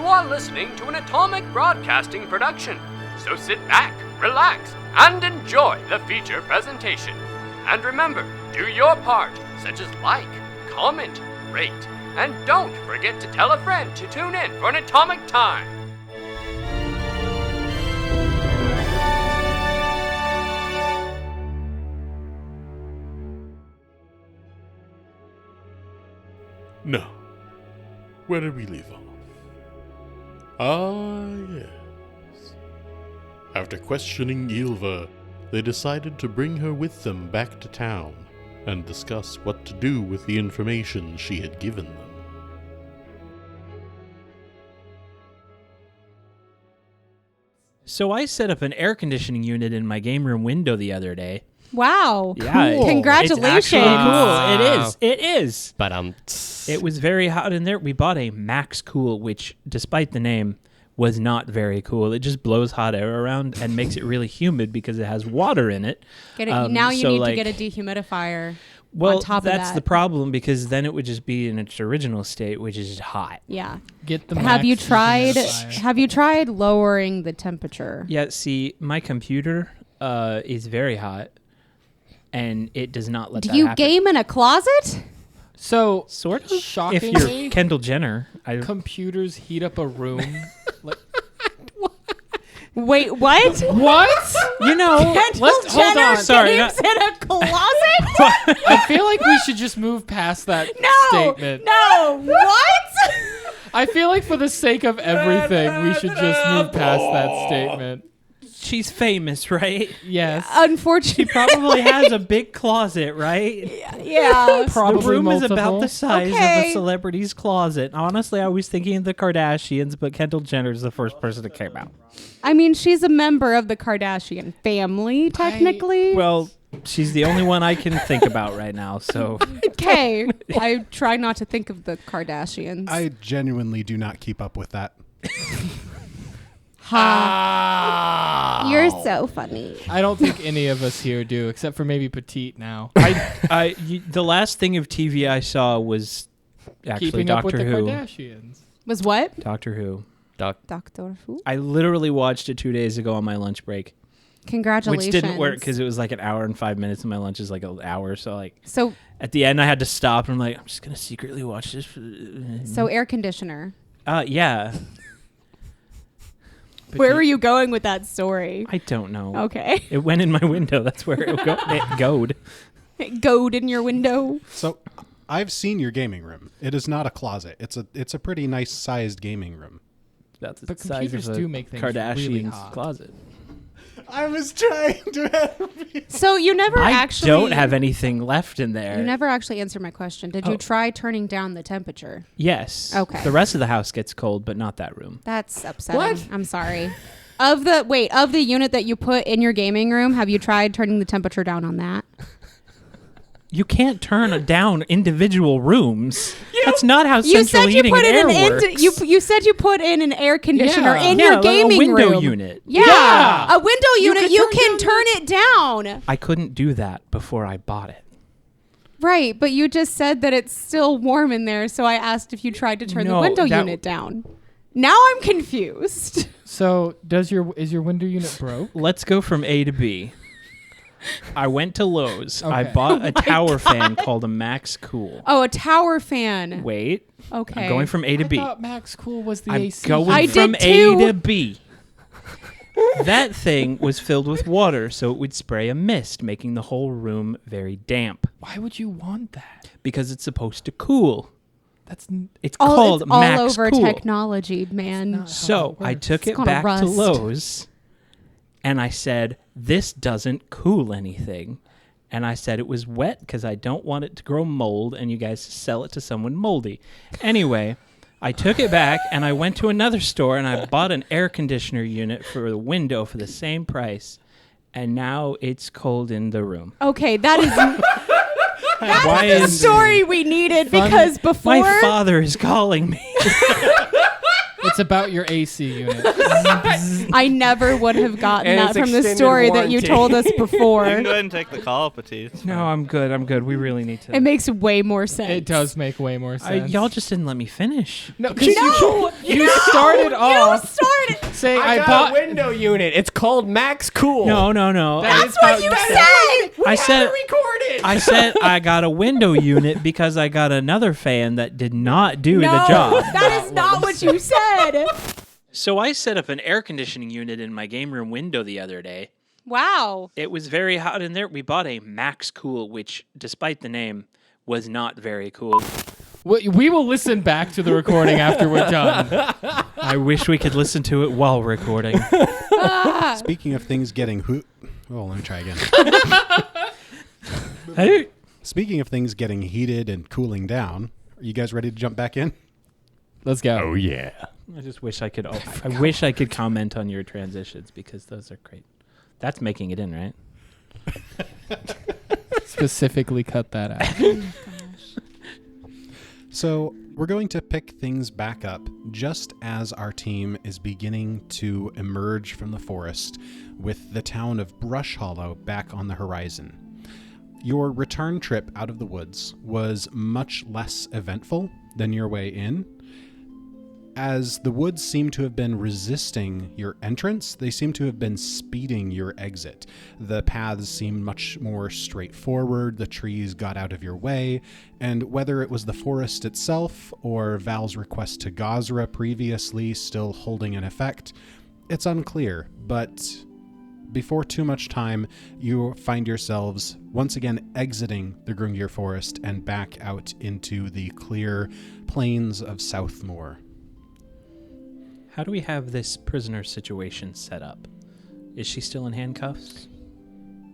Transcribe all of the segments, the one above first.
You are listening to an Atomic Broadcasting production, so sit back, relax, and enjoy the feature presentation. And remember, do your part, such as like, comment, rate, and don't forget to tell a friend to tune in for an Atomic Time. Now, where did we leave off? Ah, yes. After questioning Ylva, they decided to bring her with them back to town and discuss what to do with the information she had given them. So I set up an air conditioning unit in my game room window the other day. Wow. Yeah, cool. Congratulations. It's actually cool. It is. But It was very hot in there. We bought a Max Cool, which, despite the name, was not very cool. It just blows hot air around and makes it really humid because it has water in it. Now you need to get a dehumidifier well, on top of that. that's the problem because then it would just be in its original state, which is hot. Yeah. Get the Have you Max tried humidifier. have you tried lowering the temperature? Yeah, see, my computer is very hot and it does not let Do that you happen. game in a closet? So, Sort of. shockingly, If you're Kendall Jenner. computers heat up a room. like, Wait, what? what? You know, Kendall hold Jenner on. Sorry, games in a closet? I feel like we should just move past that statement. No. What? I feel like for the sake of everything, we should just move past that statement. she's famous, right? Yes. Unfortunately, She probably has a big closet, right? yeah. Probably the room multiple. is about the size of Okay. a celebrity's closet. Honestly, I was thinking of the Kardashians, but Kendall Jenner's the first person that came out. I mean, she's a member of the Kardashian family, technically. Well, she's the only one I can think about right now, so... Okay. I try not to think of the Kardashians. I genuinely do not keep up with that. You're so funny. I don't think any of us here do, except for maybe Petite now. The last thing of TV I saw was actually Keeping up with Doctor the Who. Kardashians. Was what? Doctor Who. Doctor Who? I literally watched it 2 days ago on my lunch break, Congratulations. which didn't work because it was like an hour and 5 minutes, and my lunch is like an hour. So like So at the end, I had to stop, and I'm like, I'm just gonna secretly watch this. air conditioner. Yeah. Where were you going with that story? I don't know. Okay. It went in my window. That's where it goed. It goed in your window. So I've seen your gaming room. It is not a closet. It's a pretty nice sized gaming room. That's the But size computers of a do make things Kardashian's really hot. closet. I was trying to So you never I actually don't have anything left in there. You never actually answered my question. Did you try turning down the temperature? Yes. Okay. The rest of the house gets cold, but not that room. That's upsetting. What? I'm sorry. Of the unit that you put in your gaming room, have you tried turning the temperature down on that? You can't turn down individual rooms. That's not how You central said you heating put and in air an works. you said you put in an air conditioner Yeah. in Yeah, your like a gaming window room. unit. Yeah. A window unit, you could can turn turn it down. I couldn't do that before I bought it. Right, but you just said that it's still warm in there, so I asked if you tried to turn the No, window that- unit down. Now I'm confused. So, is your window unit broke? Let's go from A to B. I went to Lowe's. I Okay. bought a tower fan called a Max Cool. Oh, a tower fan. Wait. Okay. I'm going from A to B. I thought Max Cool was the I'm AC. going I from did A too. to B. That thing was filled with water, so it would spray a mist, making the whole room very damp. Why would you want that? Because it's supposed to cool. That's It's All, called it's all Max over Cool. technology, man. So I took It's it gonna back to rust. Lowe's, and I said, this doesn't cool anything. And I said it was wet because I don't want it to grow mold and you guys sell it to someone moldy. Anyway, I took it back and I went to another store and I bought an air conditioner unit for the window for the same price. And now it's cold in the room. Okay, that is Why the is story we needed because before my father is calling me? It's It's about your AC unit. I never would have gotten And that it's from the extended story that you warranty. told us You can before. go ahead and take the call, Petit. No, I'm good. We really need to. It makes way more sense. It does make way more sense. Y'all just didn't let me finish. no, because you started off started. saying I I got bought. a window unit. It's called Max Cool. No. That is how What you said. I said recorded. I said I got a window unit because I got another fan that did not do No, the job. that is not what you said. So I set up an air conditioning unit in my game room window the other day. Wow. It was very hot in there. We bought a Max Cool, which, despite the name, was not very cool. We will listen back to the recording after we're done. I wish we could listen to it while recording. Speaking of things getting let me try again. Hey. Speaking of things getting heated and cooling down, are you guys ready to jump back in? Let's go. Oh yeah. I just wish I could. I wish I could comment on your transitions because those are great. That's making it in, right? Specifically cut that out. So we're going to pick things back up just as our team is beginning to emerge from the forest with the town of Brush Hollow back on the horizon. Your return trip out of the woods was much less eventful than your way in. As the woods seem to have been resisting your entrance, they seem to have been speeding your exit. The paths seemed much more straightforward, the trees got out of your way, and whether it was the forest itself or Val's request to Gazra previously still holding an effect, it's unclear, but before too much time, you find yourselves once again exiting the Grungir Forest and back out into the clear plains of Southmoor. How do we have this prisoner situation set up? Is she still in handcuffs?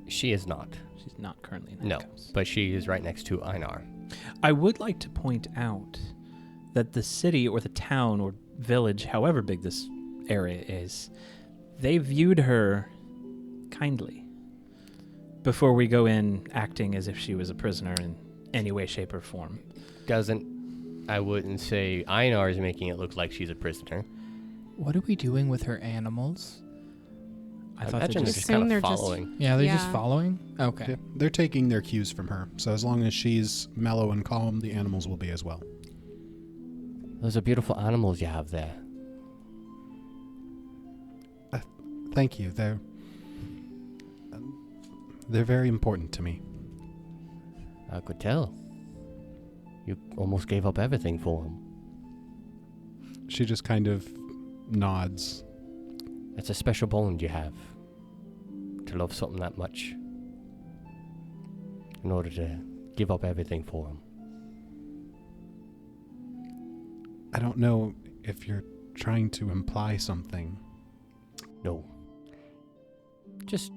She is not. She's not currently in No, handcuffs. but she is right next to Einar. I would like to point out that the city or the town or village, however big this area is, they viewed her kindly before we go in acting as if she was a prisoner in any way, shape, or form. I wouldn't say Einar is making it look like she's a prisoner. What are we doing with her animals? I I thought imagine they they're just just kind Assume they're of just- following. Yeah, they're just Yeah. following? Okay. Yeah, they're taking their cues from her, so as long as she's mellow and calm, the animals will be as well. Those are beautiful animals you have there. Thank you. They're very important to me. I could tell. You almost gave up everything for them. She just kind of nods. That's a special bond you have. To love something that much. In order to give up everything for them. I don't know if you're trying to imply something. No. Just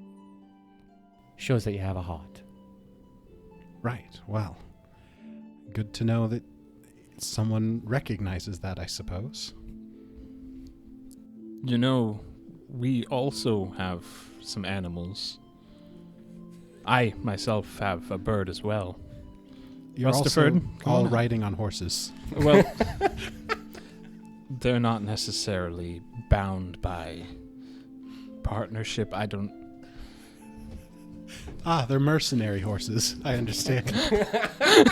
shows that you have a heart. Right. Well, good to know that someone recognizes that, I suppose. You know, we also have some animals. I myself have a bird as well. You're also Rustaford, come all on. riding on horses. Well, they're not necessarily bound by partnership. I don't. They're mercenary horses. I understand.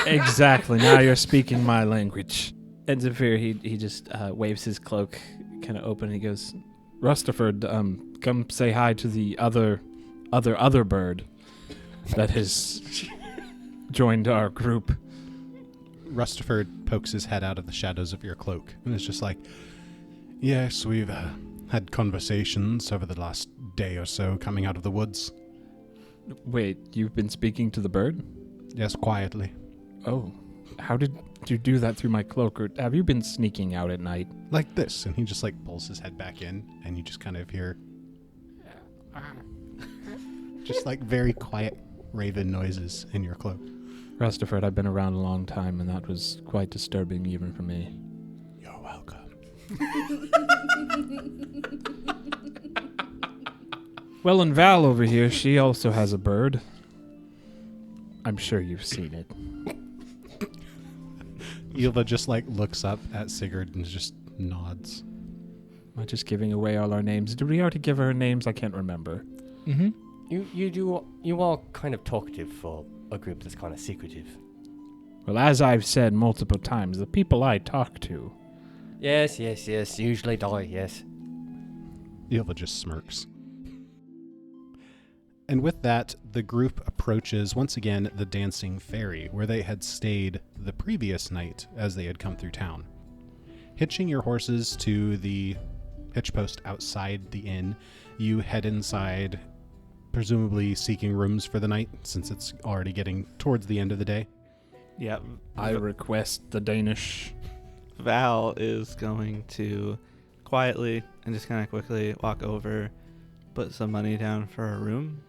Exactly. Now you're speaking my language. And Zephyr, he just waves his cloak kind of open. And he goes, Rustaford, come say hi to the other bird that has joined our group. Rustaford pokes his head out of the shadows of your cloak and is just like, yes, we've had conversations over the last day or so coming out of the woods. Wait, you've been speaking to the bird? Yes, quietly. Oh, how did you do that through my cloak? Or have you been sneaking out at night? Like this. And he just like pulls his head back in and you just kind of hear just like very quiet raven noises in your cloak. Rustaford, I've been around a long time, and that was quite disturbing even for me. You're welcome. Well, and Val over here, she also has a bird. I'm sure you've seen it. Ylva just like looks up at Sigurd and just nods. Am I just giving away all our names? Did we already give her names? I can't remember. Mm-hmm. You are kind of talkative for a group that's kind of secretive. Well, as I've said multiple times, the people I talk to. Yes. Usually die, yes. Ilva just smirks. And with that, the group approaches once again the Dancing Ferry, where they had stayed the previous night as they had come through town. Hitching your horses to the hitch post outside the inn, you head inside, presumably seeking rooms for the night, since it's already getting towards the end of the day. Yeah. I request the Danish. Val is going to quietly and just kind of quickly walk over, put some money down for a room,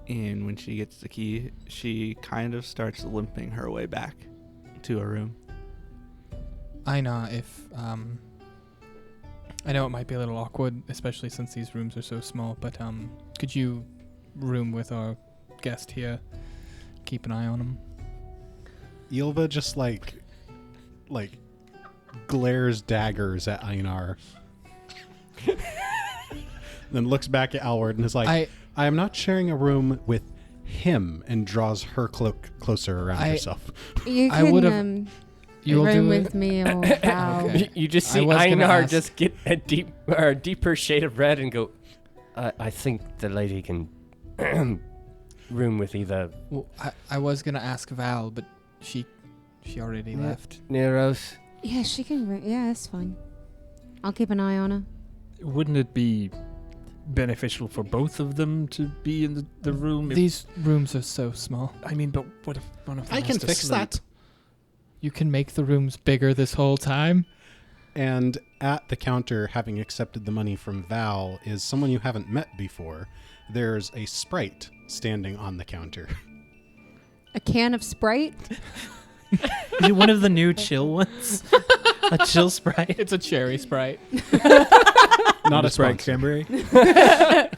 and when she gets the key, she kind of starts limping her way back to her room. Aina, if I know it might be a little awkward, especially since these rooms are so small, but could you room with our guest here? Keep an eye on him. Ilva just like glares daggers at Einar. Then looks back at Alward and is like, I am not sharing a room with him, and draws her cloak closer around herself. You I would've- can You'll room do it. with me or Val. Okay. You just I see was gonna Einar ask- just get a deeper shade of red and go, I think the lady can room with either Well, I was gonna ask Val, but she already Yeah. left. Neros. Yeah, she can. Yeah, that's fine. I'll keep an eye on her. Wouldn't it be beneficial for both of them to be in the room? These rooms are so small. I mean, but what if one of them I has can to fix sleep? that. You can make the rooms bigger this whole time. And at the counter, having accepted the money from Val, is someone you haven't met before. There's a Sprite standing on the counter. A can of Sprite. Is it one of the new chill ones? A chill Sprite? It's a cherry Sprite. Not a Sprite sponsor. cranberry?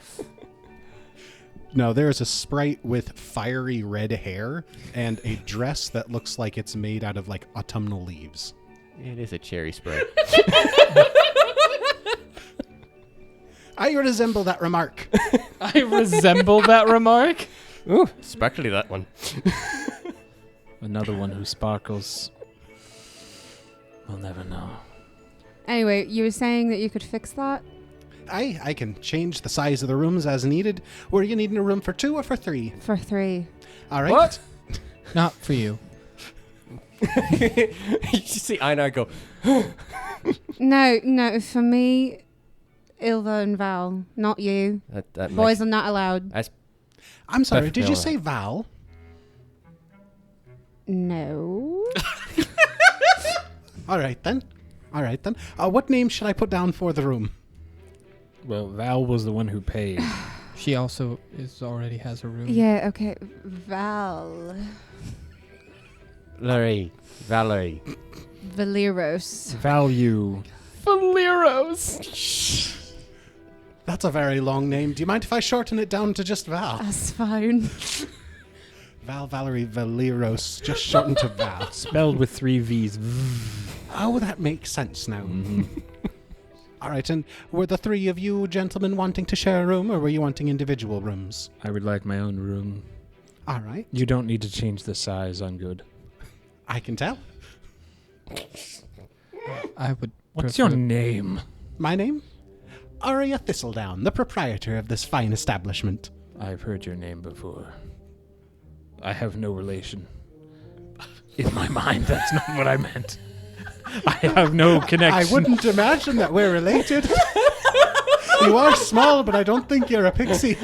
No, there is a Sprite with fiery red hair and a dress that looks like it's made out of like autumnal leaves. It is a cherry Sprite. I resemble that remark. I resemble that remark. Ooh, sparkly that one. Another one who sparkles. We'll never know. Anyway, you were saying that you could fix that? I can change the size of the rooms as needed. Were you needing a room for 2 or for 3? For 3. All right. What? Not for you. You just see Einar go, No, for me, Ilva and Val, not you. that Boys are not allowed. I'm sorry, Perfectly did you all say Val? No. All right then. What name should I put down for the room? Well, Val was the one who paid. She also already has a room. Yeah, okay. Val. Valerie. Valeros. Value. Valeros. That's a very long name. Do you mind if I shorten it down to just Val? That's fine. Val Valerie Valeros, just shortened to Val. Spelled with 3 V's. Oh, that makes sense now. All right, and were the 3 of you gentlemen wanting to share a room, or were you wanting individual rooms? I would like my own room. All right, You don't need to change the size. I'm good. I can tell. I would. What's prefer- your name? My name? Aria Thistledown, the proprietor of this fine establishment. I've heard your name before. I have no relation. In my mind, that's not what I meant. I have no connection. I wouldn't imagine that we're related. You are small, but I don't think you're a pixie.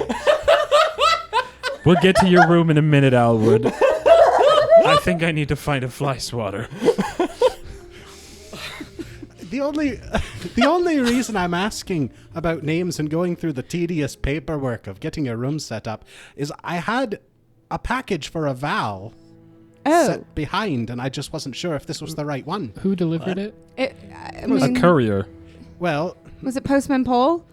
We'll get to your room in a minute, Alwood. I think I need to find a fly swatter. The only reason I'm asking about names and going through the tedious paperwork of getting a room set up is I had a package for a Val set behind, and I just wasn't sure if this was the right one. Who delivered it? I A mean, courier. Well, was it Postman Paul?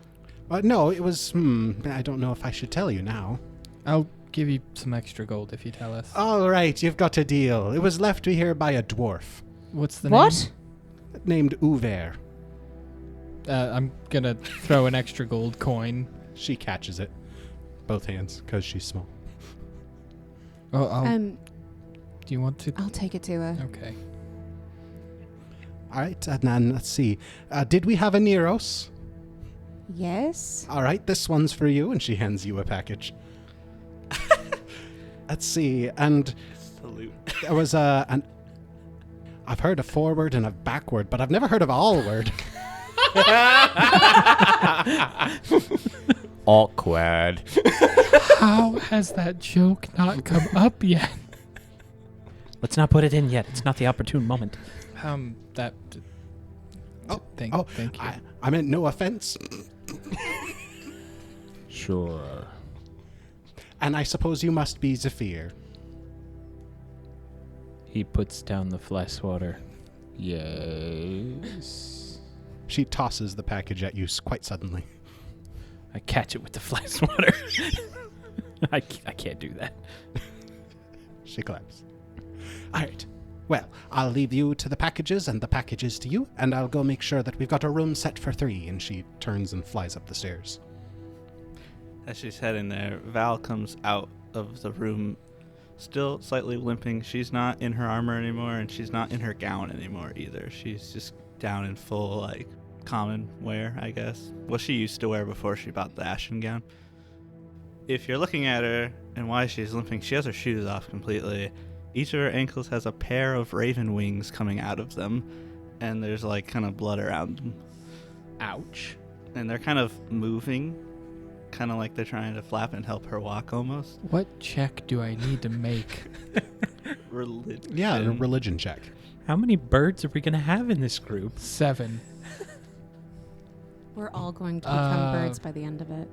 no, it was, I don't know if I should tell you now. I'll give you some extra gold if you tell us. All right, you've got a deal. It was left me here by a dwarf What's the name? What? named Uver. I'm gonna throw an extra gold coin. She catches it. Both hands, because she's small. Oh, Um, do you want to? I'll take it to her. Okay. All right, and then let's see. Did we have a Neros? Yes. All right, this one's for you, and she hands you a package. Let's see, and Salute. there was an... I've heard a forward and a backward, but I've never heard of all word. Awkward. How has that joke not come up yet? Let's not put it in yet. It's not the opportune moment. That. Oh, Thank you. I meant no offense. Sure. And I suppose you must be Zephyr. He puts down the fly swatter. Yes. She tosses the package at you quite suddenly. I catch it with the fly swatter. I can't do that. She claps. All right. Well, I'll leave you to the packages and the packages to you, and I'll go make sure that we've got a room set for 3. And she turns and flies up the stairs. As she's heading there, Val comes out of the room, still slightly limping. She's not in her armor anymore, and she's not in her gown anymore either. She's just down in full, like, common wear, I guess. What she used to wear before she bought the Ashen gown. If you're looking at her and why she's limping, she has her shoes off completely. Each of her ankles has a pair of raven wings coming out of them, and there's, like, kind of blood around them. Ouch. And they're kind of moving, kind of like they're trying to flap and help her walk almost. What check do I need to make? Religion. Yeah, a religion check. How many birds are we going to have in this group? 7. We're all going to become birds by the end of it.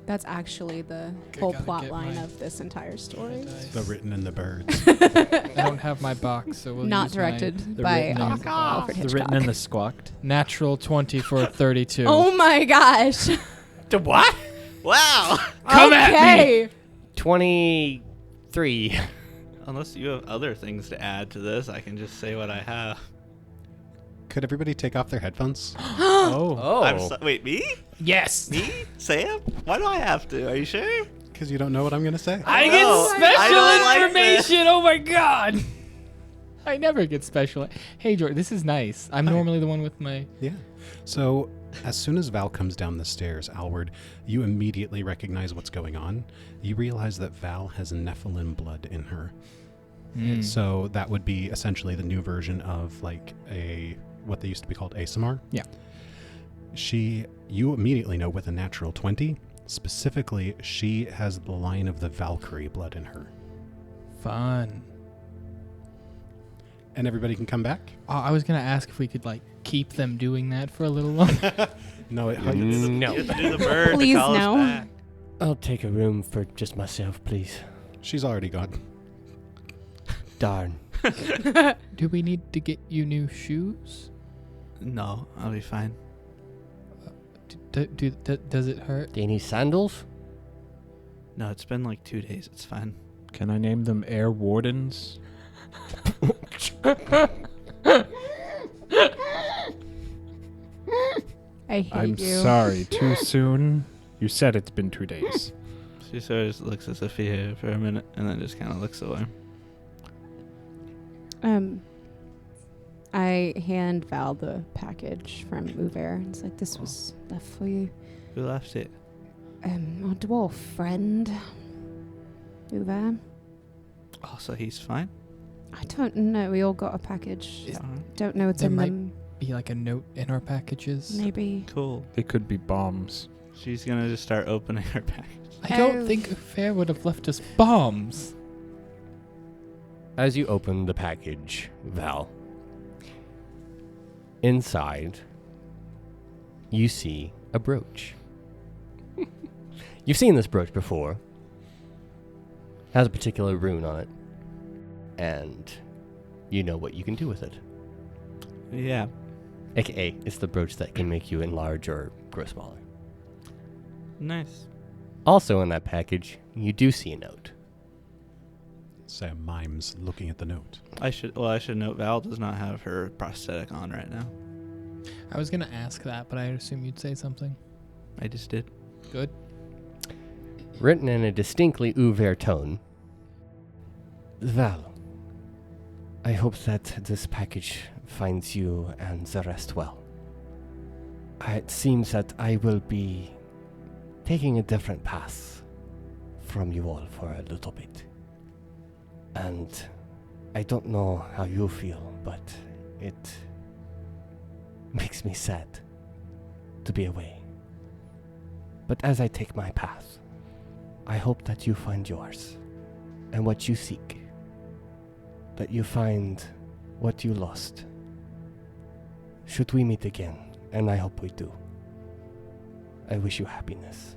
That's actually the whole gotta plot get line my- of this entire story. The written in the birds. I don't have my box, so we'll Not use directed The by written and- Alfred The Hitchcock. written and the squawked. my natural 20 for 32. Oh my gosh. The what? Wow! Come at me! Okay. 23. Unless you have other things to add to this, I can just say what I have. Could everybody take off their headphones? Oh. Oh. Wait, me? Yes! Me? Sam? Why do I have to? Are you sure? Because you don't know what I'm going to say. I No, get I don't like special information! Oh my god! I never get special. Hey, George, this is nice. I'm normally the one with my... Yeah. So, as soon as Val comes down the stairs, Alward, you immediately recognize what's going on. You realize that Val has Nephilim blood in her. So that would be essentially the new version of like what they used to be called ASMR. Yeah. You immediately know with a natural 20, specifically, she has the line of the Valkyrie blood in her. Fun. And everybody can come back? I was going to ask if we could, like, keep them doing that for a little longer. No, it No. You have to do the bird Please to call no. us back. I'll take a room for just myself, please. she's already gone. Darn. Do we need to get you new shoes? No, I'll be fine. Does it hurt? Do you need sandals? No, it's been like 2 days. It's fine. Can I name them air wardens? I hate I'm you. sorry. Too soon? You said it's been 2 days. She sort of looks at Sophia for a minute and then just kind of looks away. I hand Val the package from Uver. It's like, this was left for you. Who left it? Our dwarf friend. Uver. Oh, so he's fine? I don't know. We all got a package. Yeah. Don't know what's There in might them. be like a note in our packages. Maybe. Cool. They could be bombs. She's gonna just start opening her package. I don't Oh. think Fair would have left us bombs. As you open the package, Val, inside, you see a brooch. You've seen this brooch before. It has a particular rune on it. And you know what you can do with it. Yeah. AKA, it's the brooch that can make you enlarge or grow smaller. Nice. Also in that package, you do see a note. Sam mimes looking at the note. I should note Val does not have her prosthetic on right now. I was going to ask that, but I assume you'd say something. I just did. Good. Written in a distinctly ouvert tone. Val, I hope that this package finds you and the rest well. It seems that I will be taking a different path from you all for a little bit. And I don't know how you feel, but it makes me sad to be away. But as I take my path, I hope that you find yours and what you seek. That you find what you lost. Should we meet again, and I hope we do, I wish you happiness.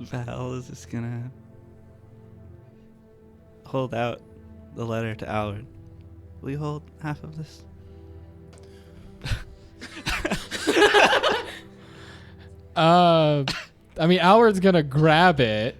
Val is just gonna hold out the letter to Alward. Will you hold half of this? I mean, Alward's gonna grab it.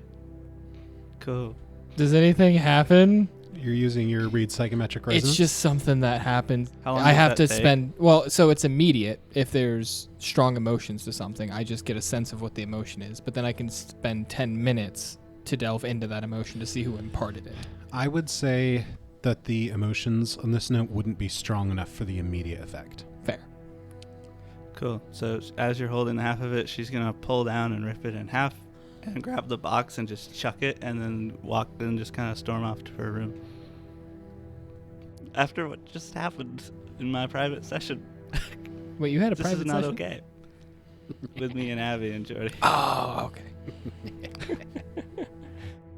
Cool. Does anything happen? You're using your read psychometric resonance? It's just something that happens. How long I does have that to take? spend. Well, so it's immediate. If there's strong emotions to something, I just get a sense of what the emotion is. But then I can spend 10 minutes to delve into that emotion to see who imparted it. I would say that the emotions on this note wouldn't be strong enough for the immediate effect. Fair. Cool. So as you're holding half of it, she's gonna pull down and rip it in half, and grab the box and just chuck it, and then walk and just kind of storm off to her room. After what just happened in my private session, Wait, you had a this private is not session? okay. With me and Abby and Jordy. Oh, okay.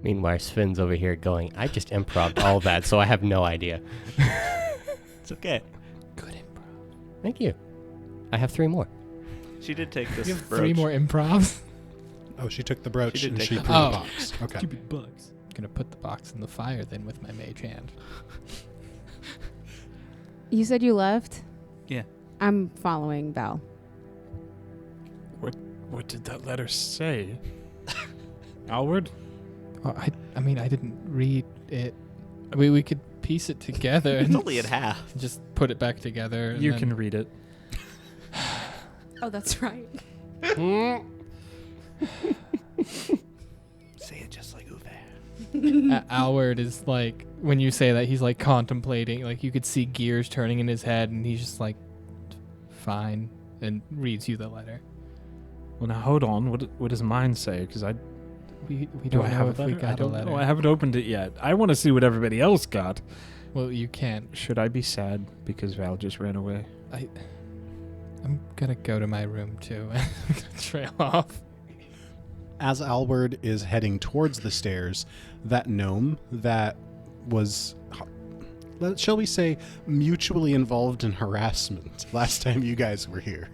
Meanwhile, Sven's over here going, I just improv'd all that, so I have no idea. It's okay. Good improv. Thank you. I have 3 more. She did take this You have brooch. 3 more improvs? Oh, she took the brooch She did and take she the threw the box. box. Okay. Stupid bugs. Gonna put the box in the fire then with my mage hand. You said you left? Yeah. I'm following Val. What did that letter say? Alward? Well, I mean, I didn't read it. I mean, we could piece it together It's and only at half. just put it back together. And You then- can read it. Oh, that's right. Say it just like Uwe. Alward is like, when you say that, he's like contemplating. Like, you could see gears turning in his head, and he's just like, fine, and reads you the letter. Well, now hold on. What does mine say? Because We do don't I know have if a we letter? I got a don't letter. know. I haven't opened it yet. I want to see what everybody else got. Well, you can't. Should I be sad because Val just ran away? I'm gonna go to my room too and I'm gonna trail off. As Alward is heading towards the stairs, that gnome that was, shall we say, mutually involved in harassment last time you guys were here,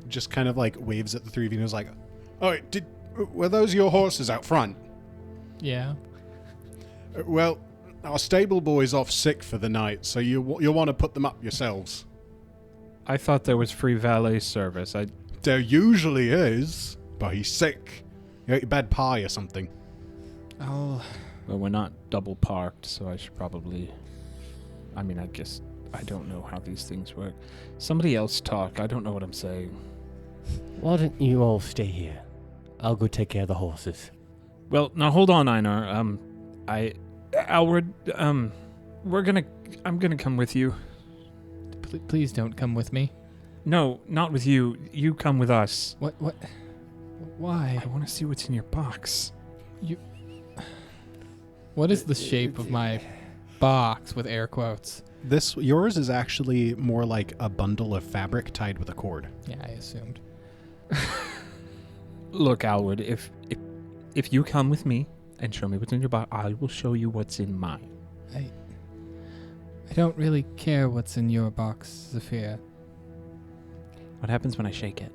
just kind of like waves at the three of you and is like, "Oh, were those your horses out front?" Yeah. Well, our stable boy's off sick for the night, so you'll want to put them up yourselves. I thought there was free valet service. There usually is, but he's sick. He ate a bad pie or something. I'll. Well, we're not double parked, so I should probably. I mean, I guess I don't know how these things work. Somebody else talk. I don't know what I'm saying. Why don't you all stay here? I'll go take care of the horses. Well, now hold on, Einar. Alward, I'm gonna come with you. Please don't come with me. No, not with you. You come with us. What? Why? I want to see what's in your box. What is the shape of my box with air quotes? Yours is actually more like a bundle of fabric tied with a cord. Yeah, I assumed. Look, Alward, if you come with me and show me what's in your box, I will show you what's in mine. I don't really care what's in your box, Zafir. What happens when I shake it?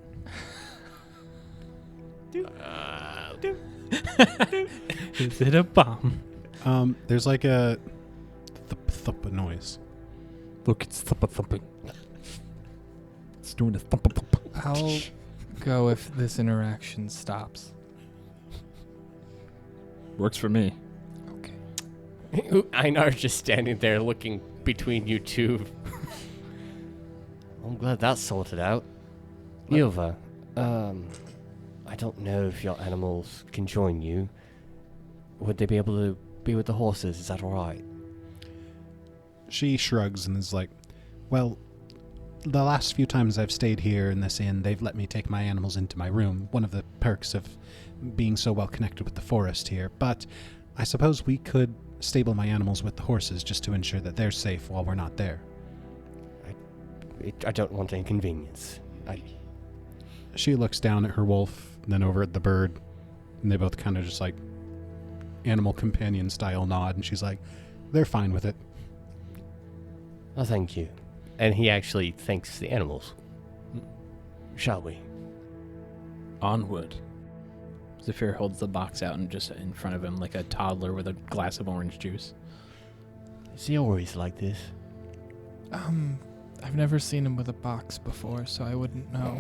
Is it a bomb? There's like a thump noise. Look, it's thumping. It's doing a thump. I'll go if this interaction stops. Works for me. Okay. Einar's just standing there looking between you two. I'm glad that's sorted out. Ilva, I don't know if your animals can join you. Would they be able to be with the horses? Is that all right? She shrugs and is like, well, the last few times I've stayed here in this inn, they've let me take my animals into my room, one of the perks of being so well connected with the forest here. But I suppose we could stable my animals with the horses just to ensure that they're safe while we're not there. I don't want inconvenience. She looks down at her wolf, then over at the bird, and they both kind of just like animal companion style nod, and she's like, they're fine with it. Oh, thank you. And he actually thanks the animals. Shall we? Onward. Zephyr holds the box out and just in front of him like a toddler with a glass of orange juice. Is he always like this? I've never seen him with a box before, so I wouldn't know.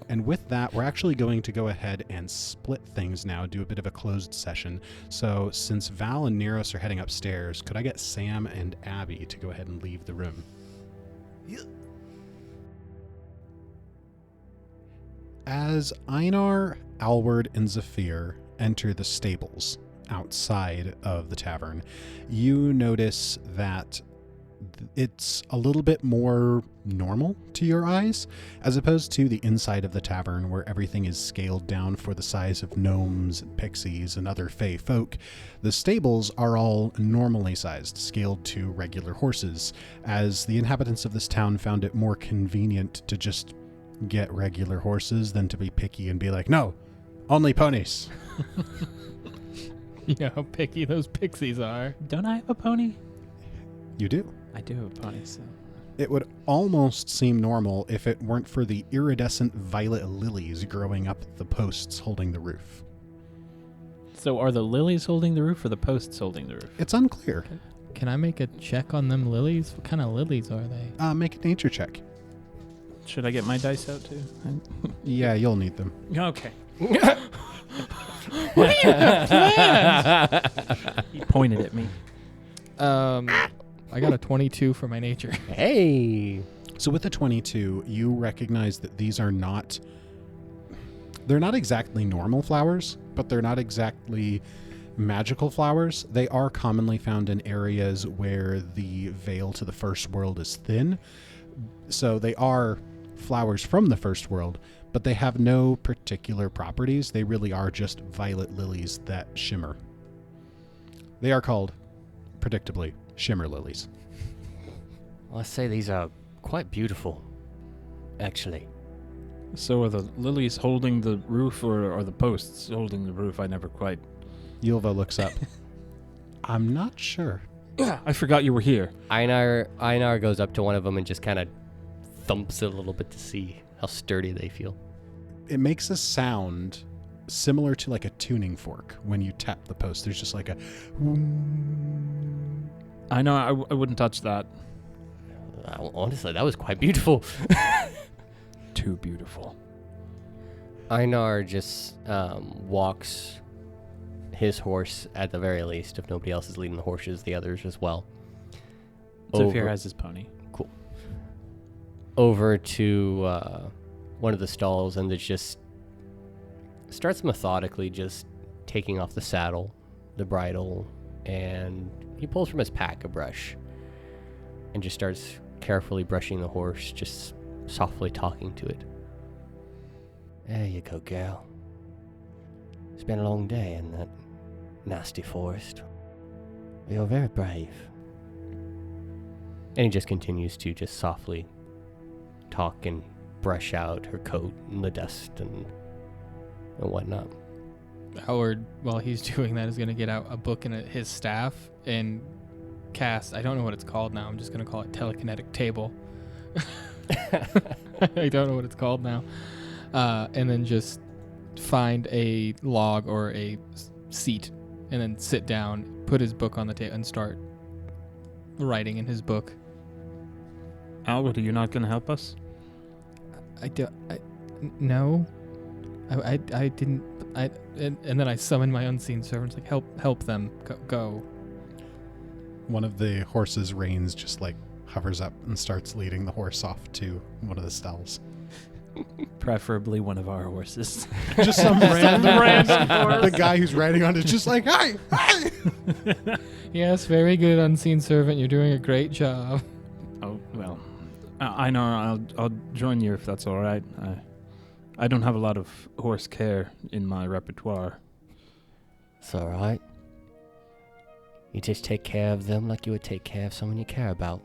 And with that, we're actually going to go ahead and split things now, do a bit of a closed session. So since Val and Neros are heading upstairs, could I get Sam and Abby to go ahead and leave the room? As Einar, Alward, and Zephyr enter the stables outside of the tavern, you notice that it's a little bit more normal to your eyes, as opposed to the inside of the tavern where everything is scaled down for the size of gnomes and pixies and other fey folk. The stables are all normally sized, scaled to regular horses, as the inhabitants of this town found it more convenient to just get regular horses than to be picky and be like, no, only ponies. You know how picky those pixies are. Don't I have a pony? You do. I do have a pony, so... It would almost seem normal if it weren't for the iridescent violet lilies growing up the posts holding the roof. So are the lilies holding the roof or the posts holding the roof? It's unclear. Can I make a check on them lilies? What kind of lilies are they? Make a nature check. Should I get my dice out too? Yeah, you'll need them. Okay. What do you have planned? He pointed at me. I got a 22 for my nature. Hey! So with the 22, you recognize that these are not... They're not exactly normal flowers, but they're not exactly magical flowers. They are commonly found in areas where the veil to the first world is thin. So they are flowers from the first world, but they have no particular properties. They really are just violet lilies that shimmer. They are called, predictably, shimmer lilies. Well, I say these are quite beautiful, actually. So are the lilies holding the roof or are the posts holding the roof? I never quite... Ylva looks up. I'm not sure. I forgot you were here. Einar goes up to one of them and just kind of thumps it a little bit to see how sturdy they feel. It makes a sound similar to like a tuning fork when you tap the post. There's just like a... I know, I wouldn't touch that. Honestly, that was quite beautiful. Too beautiful. Einar just walks his horse, at the very least. If nobody else is leading the horses, the others as well. Zephyr has his pony. Cool. Over to one of the stalls, and it just starts methodically just taking off the saddle, the bridle, and he pulls from his pack a brush and just starts carefully brushing the horse, just softly talking to it. There you go, girl. It's been a long day in that nasty forest. You're very brave. And he just continues to just softly talk and brush out her coat and the dust and whatnot. Howard, while he's doing that, is going to get out a book and his staff and cast, I don't know what it's called now, I'm just going to call it telekinetic table. I don't know what it's called now. And then just find a log or a seat and then sit down, put his book on the table and start writing in his book. Albert, are you not going to help us? No. I didn't. And then I summon my unseen servants, like, help them go. one of the horse's reins just like hovers up and starts leading the horse off to one of the stalls. Preferably one of our horses. Just some random horse. The guy who's riding on it is just like, hey, hey! Yes, very good, unseen servant. You're doing a great job. Oh, well. I know. I'll join you if that's all right. I don't have a lot of horse care in my repertoire. It's all right. You just take care of them like you would take care of someone you care about.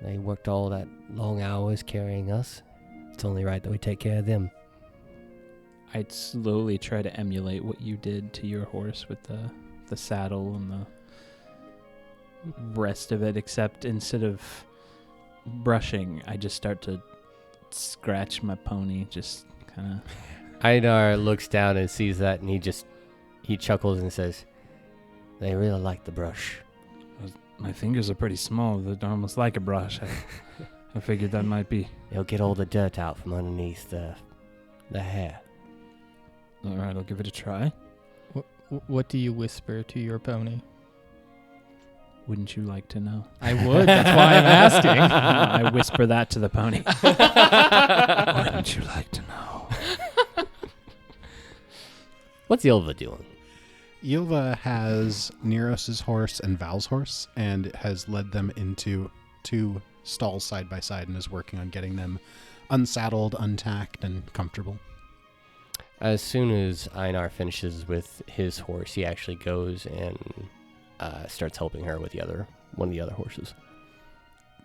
They worked all that long hours carrying us. It's only right that we take care of them. I'd slowly try to emulate what you did to your horse with the saddle and the rest of it, except instead of brushing, I just start to scratch my pony, just kind of... Einar looks down and sees that, and he chuckles and says, "They really like the brush." My fingers are pretty small. They're almost like a brush. I figured that might be... It'll get all the dirt out from underneath the hair. All right, I'll give it a try. What do you whisper to your pony? Wouldn't you like to know? I would. That's why I'm asking. I whisper that to the pony. Wouldn't you like to know? What's Ylva doing? Ylva has Neros' horse and Val's horse and has led them into 2 stalls side by side and is working on getting them unsaddled, untacked, and comfortable. As soon as Einar finishes with his horse, he actually goes and starts helping her with one of the other horses.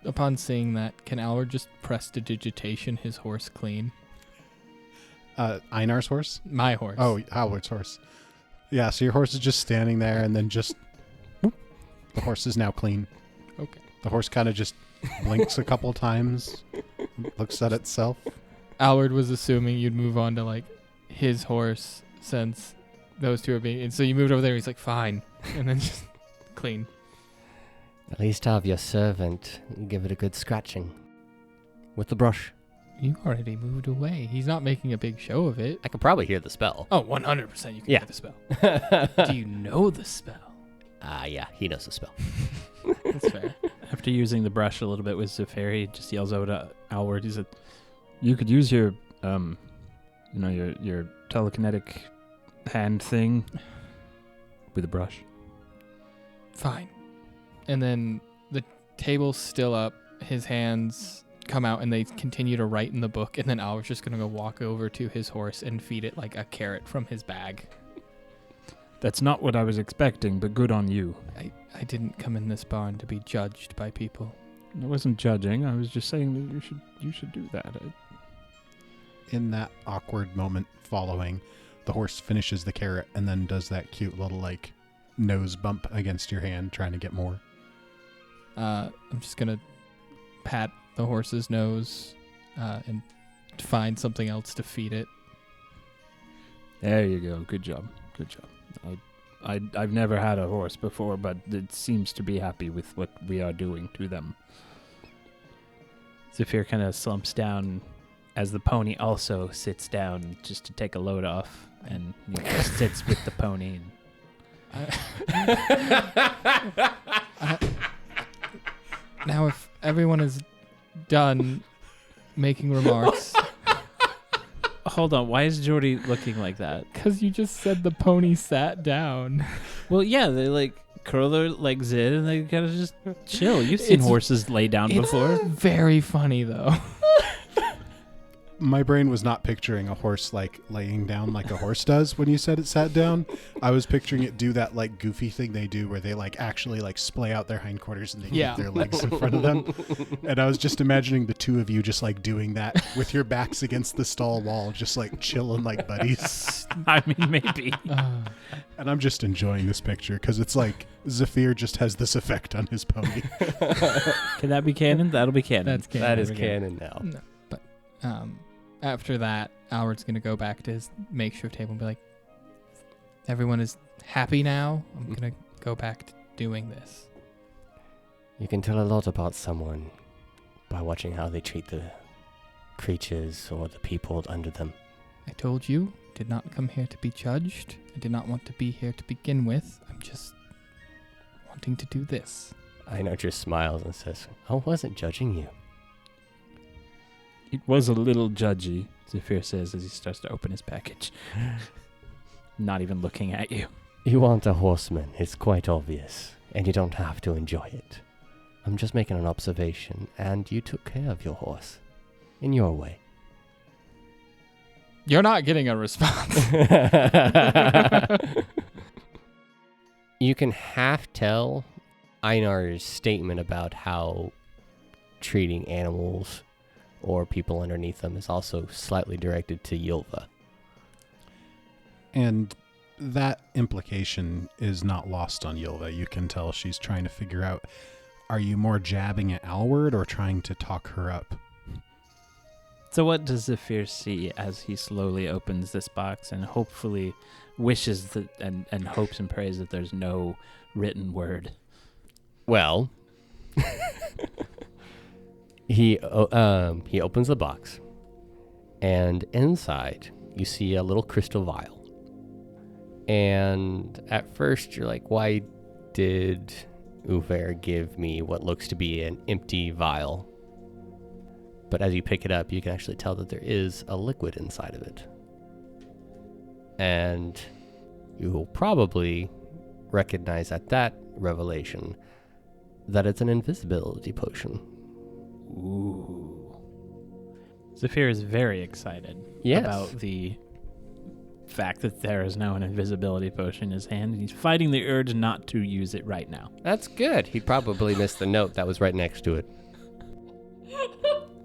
Upon seeing that, can Alward just prestidigitation his horse clean? Einar's horse? My horse. Oh, Howard's horse. Yeah, so your horse is just standing there and then just... whoop, the horse is now clean. Okay. The horse kind of just blinks a couple times, looks at itself. Alward was assuming you'd move on to, like, his horse since those two are being... And so you moved over there, he's like, fine. And then just clean. At least have your servant give it a good scratching with the brush. You already moved away. He's not making a big show of it. I could probably hear the spell. Oh, 100% you can Yeah. hear the spell. Do you know the spell? Yeah, he knows the spell. That's fair. After using the brush a little bit with Zephyr, he just yells out to Alward. He said, "You could use your, your telekinetic hand thing with a brush." Fine. And then the table's still up. His hands come out and they continue to write in the book. And then Alward's just going to go walk over to his horse and feed it like a carrot from his bag. That's not what I was expecting, but good on you. I didn't come in this barn to be judged by people. I wasn't judging. I was just saying that you should do that. In that awkward moment following, the horse finishes the carrot and then does that cute little like nose bump against your hand, trying to get more. I'm just going to pat the horse's nose and find something else to feed it. There you go. Good job. Good job. I've never had a horse before, but it seems to be happy with what we are doing to them. Zephyr kind of slumps down as the pony also sits down just to take a load off, and sits with the pony. Now, if everyone is done making remarks... Hold on, why is Jordy looking like that? Because you just said the pony sat down. Well, yeah, they like curl their legs in and they kind of just chill. You've seen horses lay down before. Very funny, though. My brain was not picturing a horse like laying down like a horse does when you said it sat down. I was picturing it do that like goofy thing they do where they like actually like splay out their hindquarters and they keep their legs in front of them. And I was just imagining the two of you just like doing that with your backs against the stall wall, just like chilling like buddies. I mean, maybe. And I'm just enjoying this picture because it's like Zephyr just has this effect on his pony. Can that be canon? That'll be canon. That's canon. That is canon now. No, but after that, Alward's going to go back to his makeshift table and be like, everyone is happy now. I'm going to go back to doing this. You can tell a lot about someone by watching how they treat the creatures or the people under them. I told you, did not come here to be judged. I did not want to be here to begin with. I'm just wanting to do this. Einar just smiles and says, I wasn't judging you. It was a little judgy, Zephyr says as he starts to open his package. Not even looking at you. You want a horseman, it's quite obvious, and you don't have to enjoy it. I'm just making an observation, and you took care of your horse. In your way. You're not getting a response. You can half tell Einar's statement about how treating animals or people underneath them is also slightly directed to Ylva. And that implication is not lost on Ylva. You can tell she's trying to figure out, are you more jabbing at Alward or trying to talk her up? So what does Zephyr see as he slowly opens this box and hopefully wishes that and hopes and prays that there's no written word? Well, he opens the box, and inside you see a little crystal vial. And at first you're like, why did Uver give me what looks to be an empty vial? But as you pick it up, you can actually tell that there is a liquid inside of it. And you will probably recognize at that revelation that it's an invisibility potion. Ooh. Zephyr is very excited about the fact that there is now an invisibility potion in his hand, and he's fighting the urge not to use it right now. That's good. He probably missed the note that was right next to it.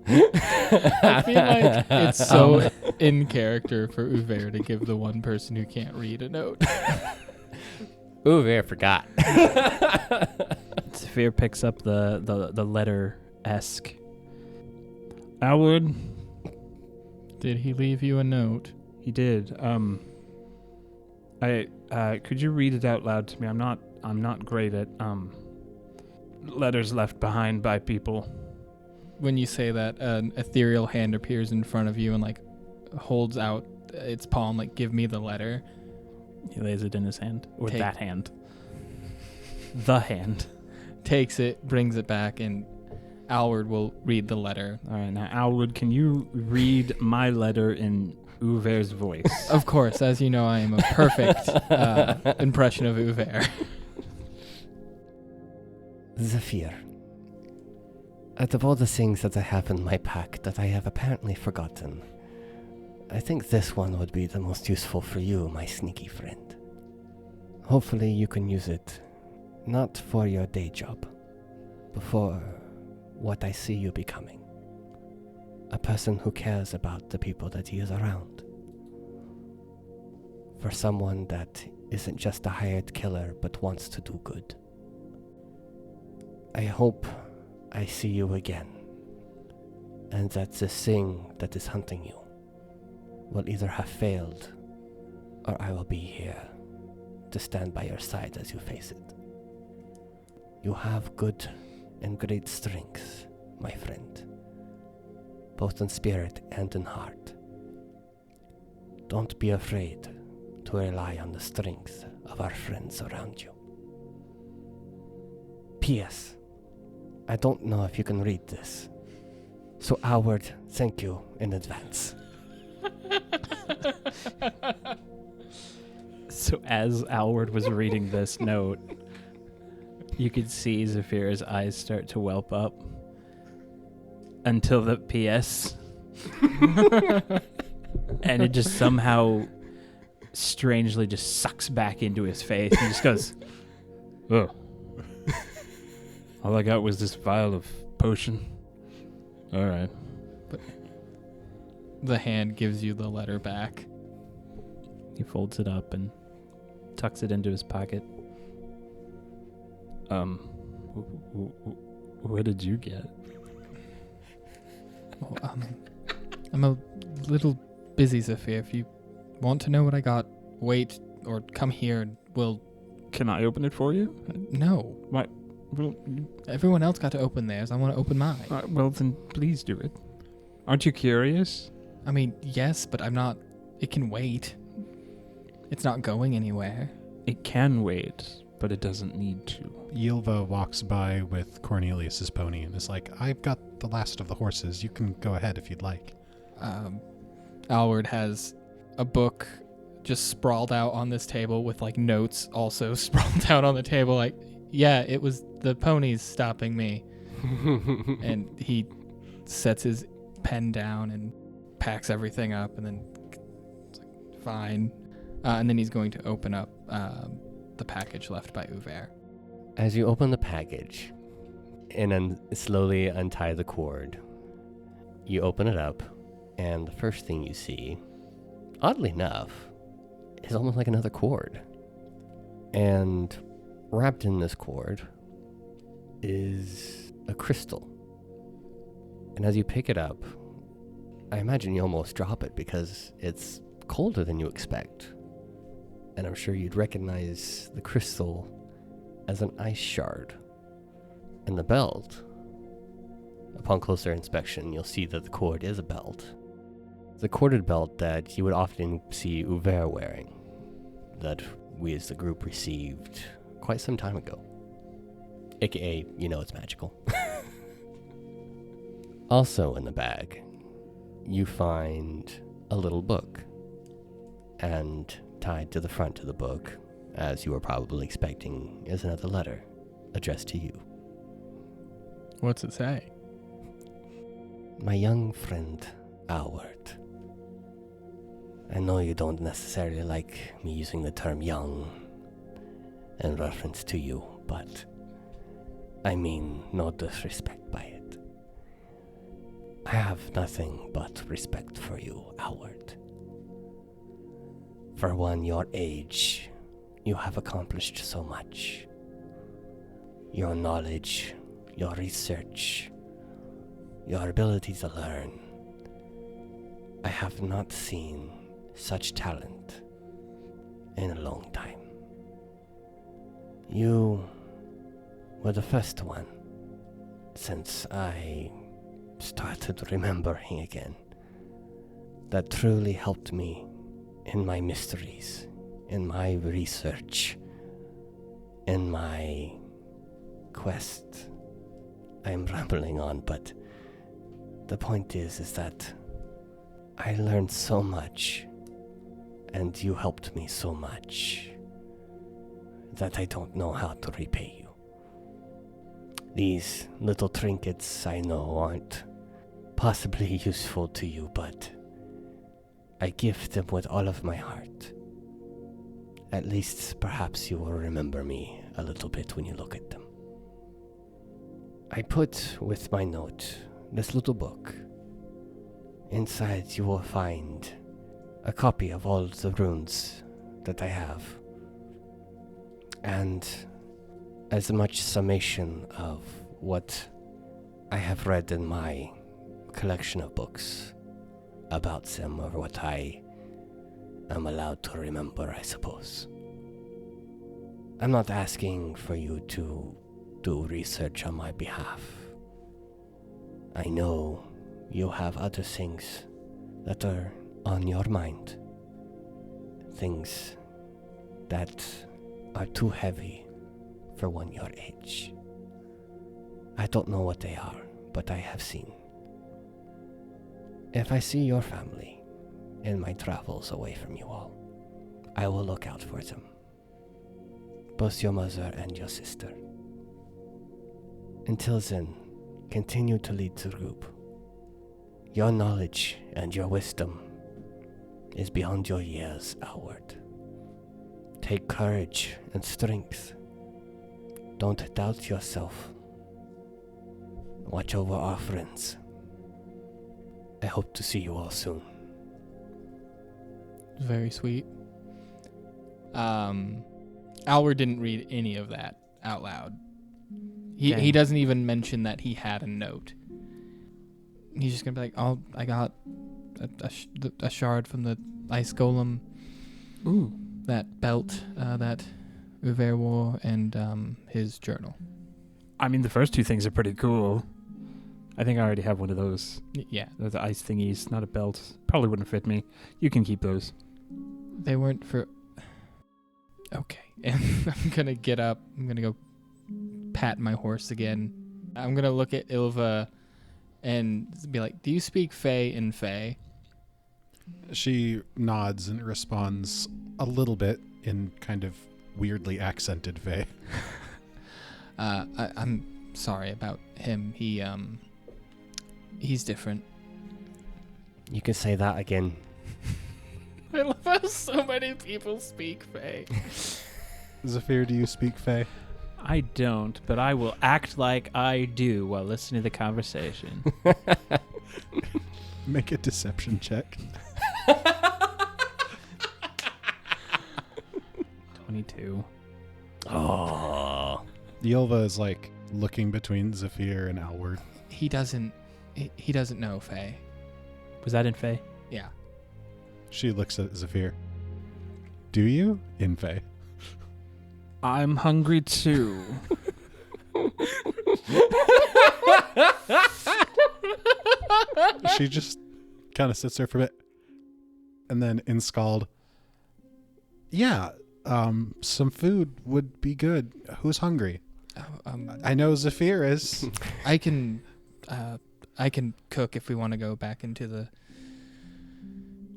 I feel like it's so in character for Uver to give the one person who can't read a note. Uver forgot. Zephyr picks up the letter-esque. Alwood. Did he leave you a note? He did. Could you read it out loud to me? I'm not great at letters left behind by people. When you say that, an ethereal hand appears in front of you and like holds out its palm, like, give me the letter. He lays it in his hand, or Take- that hand. The hand. Takes it, brings it back, and Alward will read the letter. All right, now Alwood, can you read my letter in Uver's voice? Of course, as you know, I am a perfect impression of Uver. Zephyr. Out of all the things that I have in my pack that I have apparently forgotten, I think this one would be the most useful for you, my sneaky friend. Hopefully you can use it, not for your day job, but for what I see you becoming. A person who cares about the people that he is around. For someone that isn't just a hired killer, but wants to do good. I hope I see you again, and that this thing that is hunting you will either have failed, or I will be here to stand by your side as you face it. You have good and great strengths, my friend, both in spirit and in heart. Don't be afraid to rely on the strength of our friends around you. P.S. I don't know if you can read this. So, Howard, thank you in advance. So as Alward was reading this note, you could see Zephyr's eyes start to whelp up until the P.S. And it just somehow strangely just sucks back into his face. He just goes, oh. All I got was this vial of potion. All right. But the hand gives you the letter back. He folds it up and tucks it into his pocket. What did you get? Well, I'm a little busy, Zephyr. If you want to know what I got, wait or come here and we'll... Can I open it for you? No. Why? Well, Everyone else got to open theirs. I want to open mine. well, then please do it. Aren't you curious? I mean, yes, but I'm not... It can wait. It's not going anywhere. It can wait, but it doesn't need to. Yilva walks by with Cornelius's pony and is like, I've got the last of the horses. You can go ahead if you'd like. Alward has a book just sprawled out on this table with like notes also sprawled out on the table. Like, yeah, it was the ponies stopping me. And he sets his pen down and packs everything up and then it's like, fine. And then he's going to open up the package left by Uver. As you open the package and slowly untie the cord, you open it up, and the first thing you see, oddly enough, is almost like another cord. And wrapped in this cord is a crystal. And as you pick it up, I imagine you almost drop it because it's colder than you expect. And I'm sure you'd recognize the crystal as an ice shard. And the belt, upon closer inspection, you'll see that the cord is a belt. It's a corded belt that you would often see Uver wearing, that we as the group received quite some time ago. AKA, you know it's magical. Also in the bag, you find a little book. And tied to the front of the book, as you were probably expecting, is another letter addressed to you. What's it say? My young friend, Alward. I know you don't necessarily like me using the term young in reference to you, but I mean no disrespect by it. I have nothing but respect for you, Alward. For one your age, you have accomplished so much. Your knowledge, your research, your ability to learn. I have not seen such talent in a long time. You were the first one since I started remembering again that truly helped me in my mysteries, in my research, in my quest. I'm rambling on, but the point is that I learned so much, and you helped me so much, that I don't know how to repay you. These little trinkets I know aren't possibly useful to you, but I give them with all of my heart. At least perhaps you will remember me a little bit when you look at them. I put with my note this little book. Inside you will find a copy of all the runes that I have, and as much summation of what I have read in my collection of books about them, or what I am allowed to remember, I suppose. I'm not asking for you to do research on my behalf. I know you have other things that are on your mind. Things that are too heavy for one your age. I don't know what they are, but I have seen. If I see your family in my travels away from you all, I will look out for them. Both your mother and your sister. Until then, continue to lead the group. Your knowledge and your wisdom is beyond your years, Alward. Take courage and strength. Don't doubt yourself. Watch over our friends. I hope to see you all soon. Very sweet. Alward didn't read any of that out loud. He doesn't even mention that he had a note. He's just gonna be like, "Oh, I got a shard from the ice golem. Ooh. That belt that Uver wore, and his journal." I mean, the first two things are pretty cool. I think I already have one of those. Yeah. They're the ice thingies, not a belt. Probably wouldn't fit me. You can keep those. They weren't for... Okay. And I'm gonna get up. I'm gonna go pat my horse again. I'm going to look at Ilva and be like, do you speak Fey in Fey? She nods and responds a little bit in kind of weirdly accented Fey. I'm sorry about him. He's different. You can say that again. I love how so many people speak Fey. Zafir, do you speak Fey? I don't, but I will act like I do while listening to the conversation. Make a deception check. 22. Oh. Yelva is like looking between Zafir and Alward. He doesn't know Fey. Was that in Faye? Yeah. She looks at Zafir. Do you? In Fey. I'm hungry too. She just kind of sits there for a bit. And then in Scald, yeah, some food would be good. Who's hungry? I know Zafir is. I can cook if we want to go back into the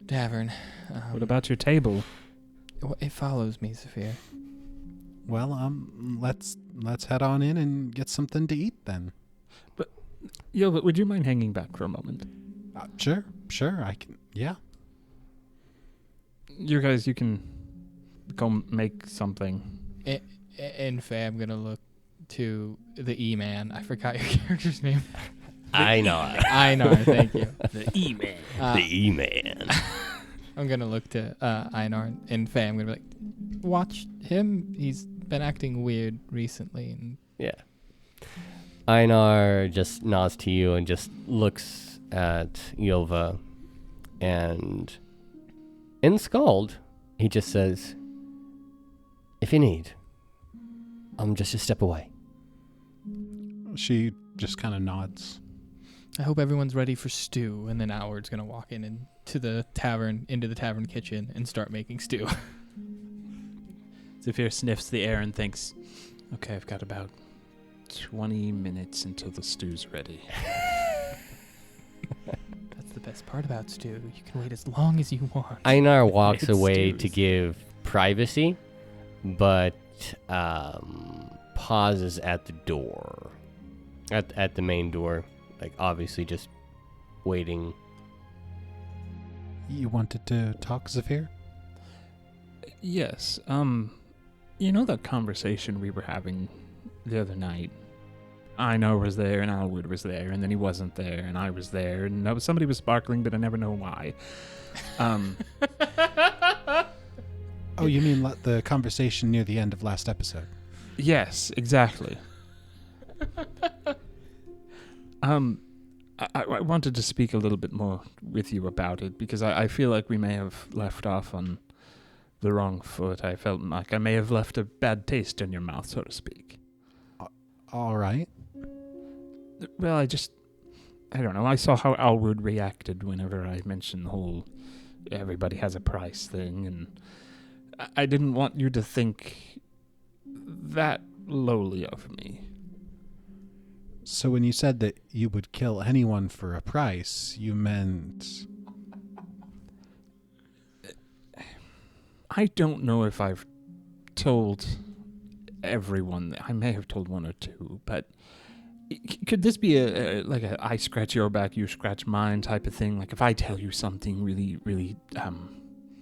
tavern. What about your table? It follows me, Zafir. Well, let's head on in and get something to eat then. But would you mind hanging back for a moment? Sure, I can. Yeah. You guys, you can go make something. In Fey, I'm gonna look to the E-Man. I forgot your character's name. Einar. Einar, thank you. The E-Man. The E-Man. I'm gonna look to Einar and Fey. I'm gonna be like, watch him. He's been acting weird recently. And Yeah. Einar just nods to you and just looks at Yelva, and in Scald, he just says, if you need, I'm just a step away. She just kind of nods. I hope everyone's ready for stew. And then Alward's gonna walk into the tavern kitchen, and start making stew. Zafir sniffs the air and thinks, okay, I've got about 20 minutes until the stew's ready. That's the best part about stew. You can wait as long as you want. Einar walks It's away stews. to give privacy, but pauses at the door, at the main door, like obviously just waiting. You wanted to talk, Zafir? Yes. You know that conversation we were having the other night? Einar was there and Alwood was there, and then he wasn't there, and I was there, and somebody was sparkling, but I never know why. Oh, you mean the conversation near the end of last episode? Yes, exactly. I wanted to speak a little bit more with you about it, because I feel like we may have left off on the wrong foot. I felt like I may have left a bad taste in your mouth, so to speak. All right. Well, I don't know. I saw how Alwood reacted whenever I mentioned the whole everybody has a price thing, and I didn't want you to think that lowly of me. So when you said that you would kill anyone for a price, you meant... I don't know if I've told everyone. I may have told one or two, but could this be like a I scratch your back, you scratch mine type of thing? Like if I tell you something really, really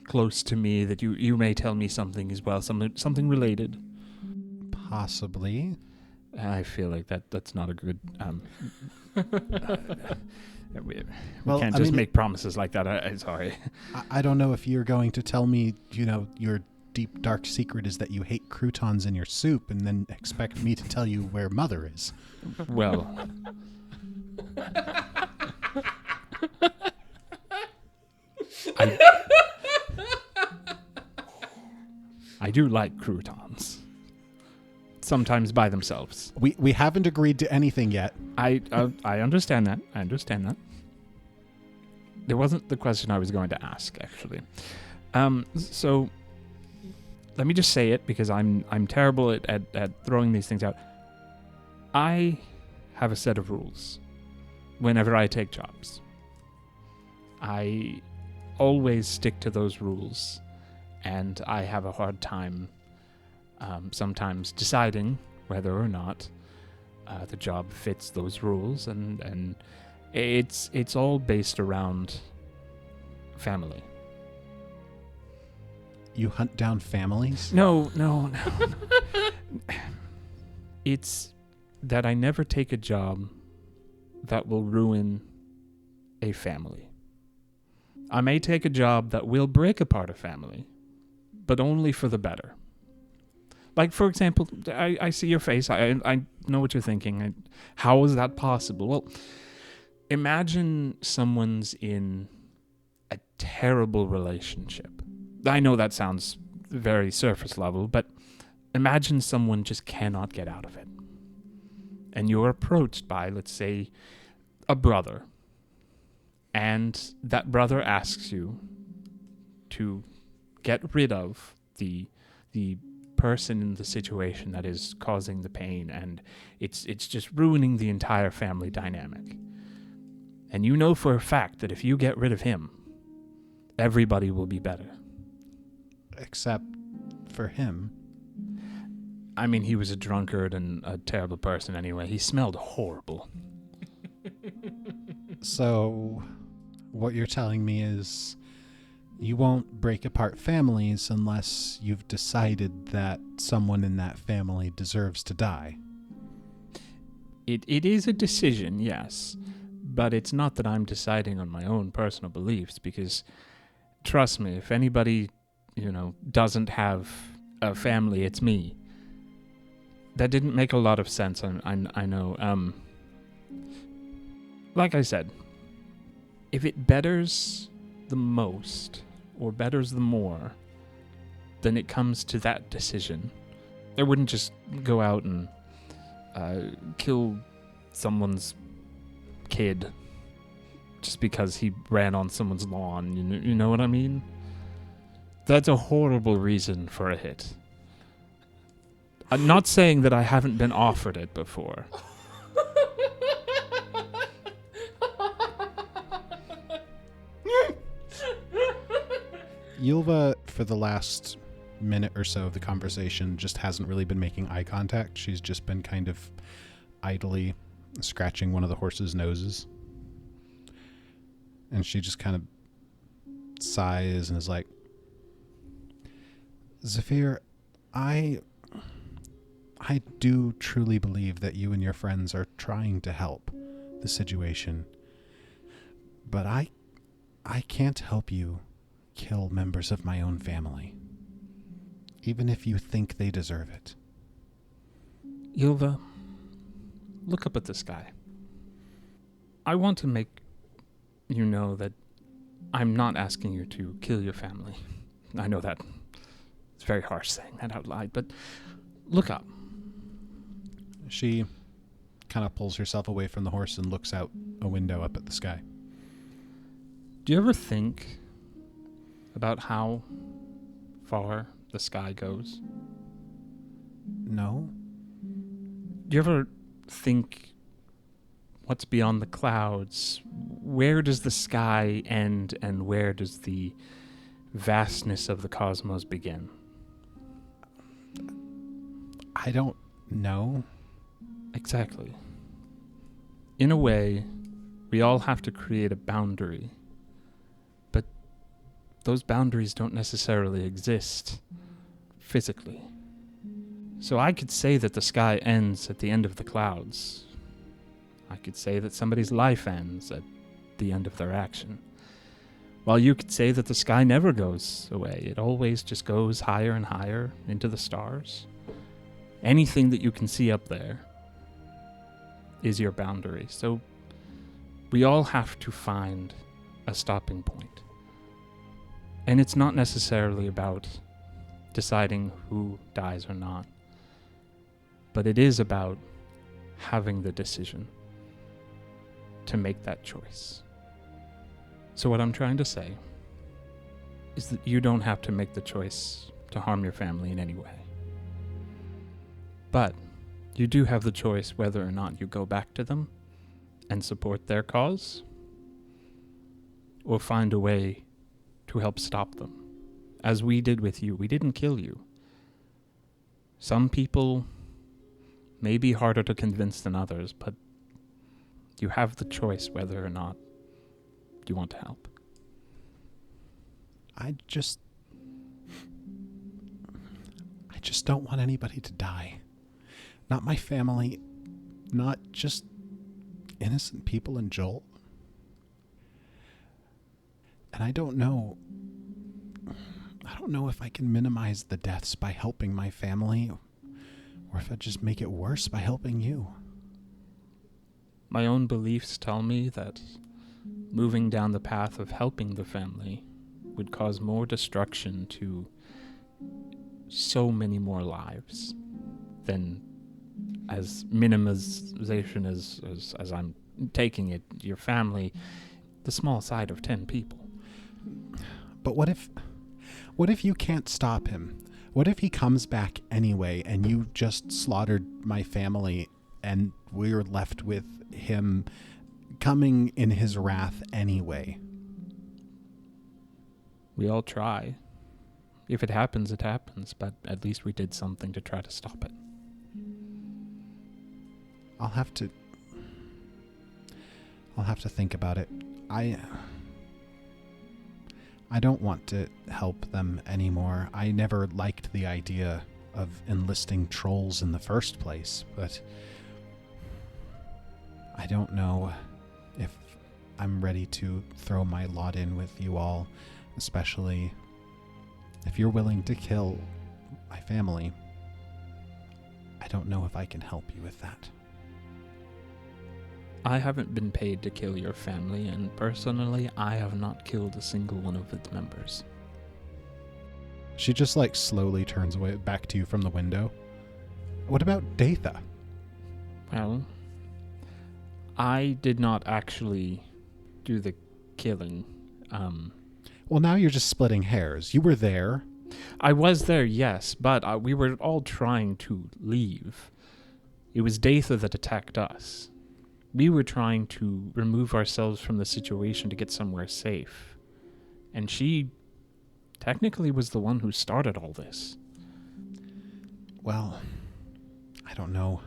close to me, that you may tell me something as well, something related. Possibly. I feel like that's not a good. We Well, can't I just mean, make promises like that. I'm sorry. I don't know if you're going to tell me, your deep, dark secret is that you hate croutons in your soup and then expect me to tell you where Mother is. Well, I do like croutons. Sometimes by themselves. We haven't agreed to anything yet. I understand that. I understand that. It wasn't the question I was going to ask, actually. So let me just say it, because I'm terrible at throwing these things out. I have a set of rules whenever I take jobs. I always stick to those rules, and I have a hard time sometimes deciding whether or not the job fits those rules, and it's all based around family. You hunt down families? No. It's that I never take a job that will ruin a family. I may take a job that will break apart a family, but only for the better. Like, for example, I see your face. I know what you're thinking. How is that possible? Well, imagine someone's in a terrible relationship. I know that sounds very surface level, but imagine someone just cannot get out of it. And you're approached by, let's say, a brother. And that brother asks you to get rid of the person in the situation that is causing the pain, and it's just ruining the entire family dynamic. And you know for a fact that if you get rid of him, everybody will be better. Except for him. I mean, he was a drunkard and a terrible person anyway. He smelled horrible. So, what you're telling me is you won't break apart families unless you've decided that someone in that family deserves to die. It is a decision, yes. But it's not that I'm deciding on my own personal beliefs, because trust me, if anybody, doesn't have a family, it's me. That didn't make a lot of sense, I know. Like I said, if it betters the most or betters the more, then it comes to that decision. I wouldn't just go out and kill someone's kid just because he ran on someone's lawn. You know what I mean? That's a horrible reason for a hit. I'm not saying that I haven't been offered it before. Yulva, for the last minute or so of the conversation, just hasn't really been making eye contact. She's just been kind of idly scratching one of the horse's noses. And she just kind of sighs and is like, Zephyr, I do truly believe that you and your friends are trying to help the situation. But I can't help you kill members of my own family, even if you think they deserve it. Yulva, look up at the sky. I want to make you know that I'm not asking you to kill your family. I know that it's very harsh saying that out loud, but look up. She kind of pulls herself away from the horse and looks out a window up at the sky. Do you ever think about how far the sky goes? No. Do you ever think what's beyond the clouds? Where does the sky end and where does the vastness of the cosmos begin? I don't know. Exactly. In a way, we all have to create a boundary, but those boundaries don't necessarily exist physically. So I could say that the sky ends at the end of the clouds. I could say that somebody's life ends at the end of their action. While you could say that the sky never goes away. It always just goes higher and higher into the stars. Anything that you can see up there is your boundary. So we all have to find a stopping point. And it's not necessarily about deciding who dies or not, but it is about having the decision to make that choice. So what I'm trying to say is that you don't have to make the choice to harm your family in any way. But You do have the choice whether or not you go back to them and support their cause, or find a way to help stop them. As we did with you, we didn't kill you. Some people may be harder to convince than others, but you have the choice whether or not you want to help. I just don't want anybody to die. Not my family, not just innocent people in Joel. And I don't know if I can minimize the deaths by helping my family, or if I just make it worse by helping you. My own beliefs tell me that moving down the path of helping the family would cause more destruction to so many more lives than as minimization as I'm taking it, your family, the small side of 10 people. But what if you can't stop him? What if he comes back anyway and you just slaughtered my family and we're left with him coming in his wrath anyway? We all try. If it happens, it happens, but at least we did something to try to stop it. I'll have to think about it. I don't want to help them anymore. I never liked the idea of enlisting trolls in the first place, but I don't know if I'm ready to throw my lot in with you all, especially if you're willing to kill my family. I don't know if I can help you with that. I haven't been paid to kill your family, and personally, I have not killed a single one of its members. She just slowly turns away back to you from the window. What about Datha? Well, I did not actually do the killing. Well, now you're just splitting hairs. You were there. I was there, yes, but we were all trying to leave. It was Datha that attacked us. We were trying to remove ourselves from the situation to get somewhere safe. And she technically was the one who started all this. Well, I don't know.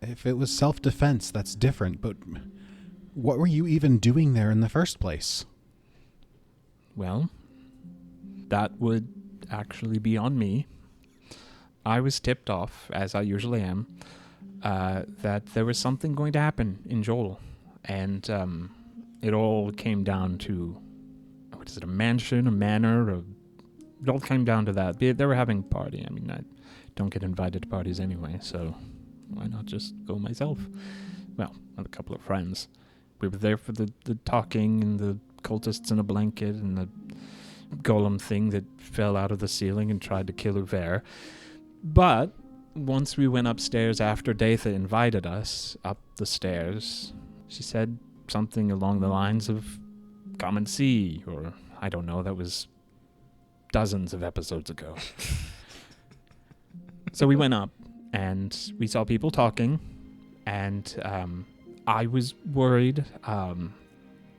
If it was self-defense, that's different, but what were you even doing there in the first place? Well, that would actually be on me. I was tipped off, as I usually am, that there was something going to happen in Joel. And it all came down to, what is it, a mansion, a manor? It all came down to that. They were having a party. I mean, I don't get invited to parties anyway, so why not just go myself? Well, with a couple of friends. We were there for the talking and the cultists in a blanket and the golem thing that fell out of the ceiling and tried to kill Uver. But once we went upstairs after Datha invited us up the stairs, she said something along the lines of, "Come and see," or I don't know, that was dozens of episodes ago. So we went up and we saw people talking, and I was worried,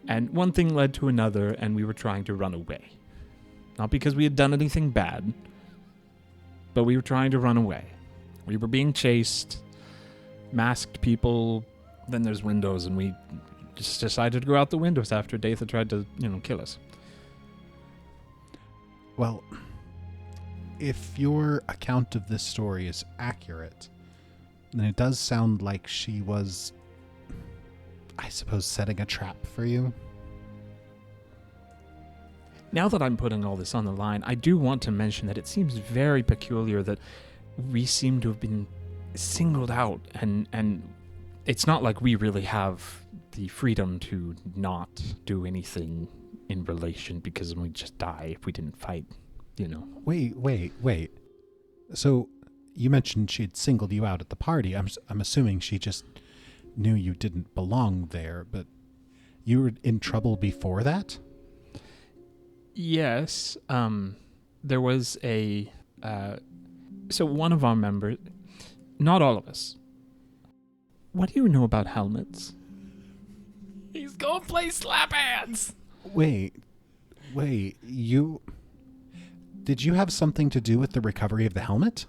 and one thing led to another, and we were trying to run away. Not because we had done anything bad, but we were trying to run away. We were being chased, masked people, then there's windows, and we just decided to go out the windows after Datha tried to, kill us. Well, if your account of this story is accurate, then it does sound like she was, I suppose, setting a trap for you. Now that I'm putting all this on the line, I do want to mention that it seems very peculiar that we seem to have been singled out, and it's not like we really have the freedom to not do anything in relation, because we'd just die if we didn't fight, Wait. So you mentioned she'd singled you out at the party. I'm assuming she just knew you didn't belong there, but you were in trouble before that? Yes, there was so one of our members, Not all of us. What do you know about helmets? He's gonna play slap hands. Wait, you... Did you have something to do with the recovery of the helmet?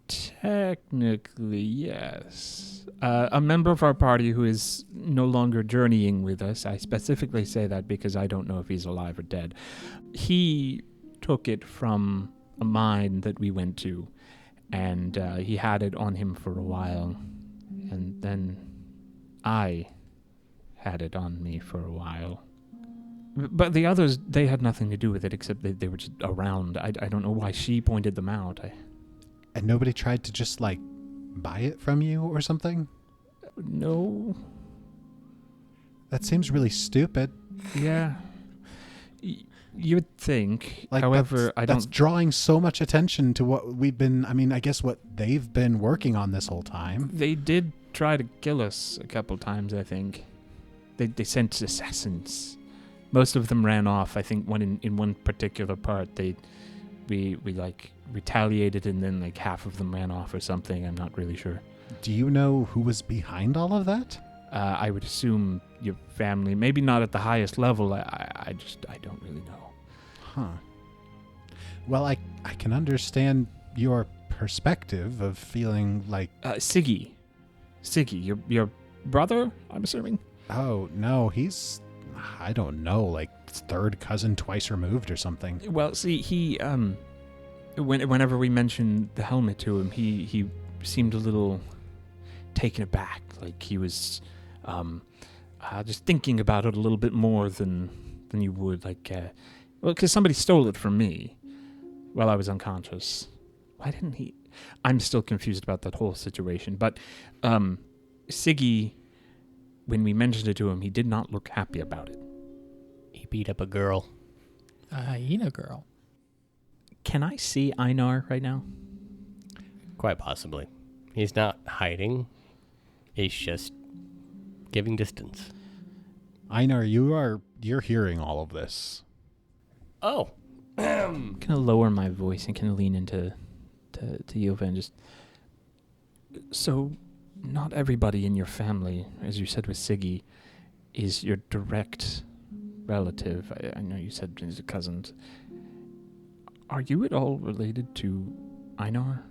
Technically, yes. A member of our party who is no longer journeying with us, I specifically say that because I don't know if he's alive or dead. He took it from a mine that we went to, and he had it on him for a while. And then I had it on me for a while. But the others, they had nothing to do with it except they were just around. I don't know why she pointed them out. And nobody tried to just, like, buy it from you or something? No. That seems really stupid. Yeah. You'd think. Like, However, that's drawing so much attention to what we've been... I mean, I guess what they've been working on this whole time. They did try to kill us a couple times, I think. They sent assassins. Most of them ran off. I think in one particular part, we like retaliated, and then like half of them ran off or something. I'm not really sure. Do you know who was behind all of that? I would assume your family. Maybe not at the highest level. I don't really know. Huh. Well, I can understand your perspective of feeling like... Siggy, your brother, I'm assuming? Oh, no, he's... I don't know, like third cousin twice removed or something. Well, see, he, whenever we mentioned the helmet to him, he seemed a little taken aback. Like he was just thinking about it a little bit more than you would. Like, well, because somebody stole it from me while I was unconscious. Why didn't he? I'm still confused about that whole situation. But Siggy, when we mentioned it to him, he did not look happy about it. He beat up a girl. A hyena girl. Can I see Einar right now? Quite possibly. He's not hiding. He's just giving distance. Einar, you're hearing all of this. Oh. I'm gonna lower my voice and kind of lean into Yova and just... So, not everybody in your family, as you said with Siggy, is your direct relative. I know you said he's a cousin. Are you at all related to Einar?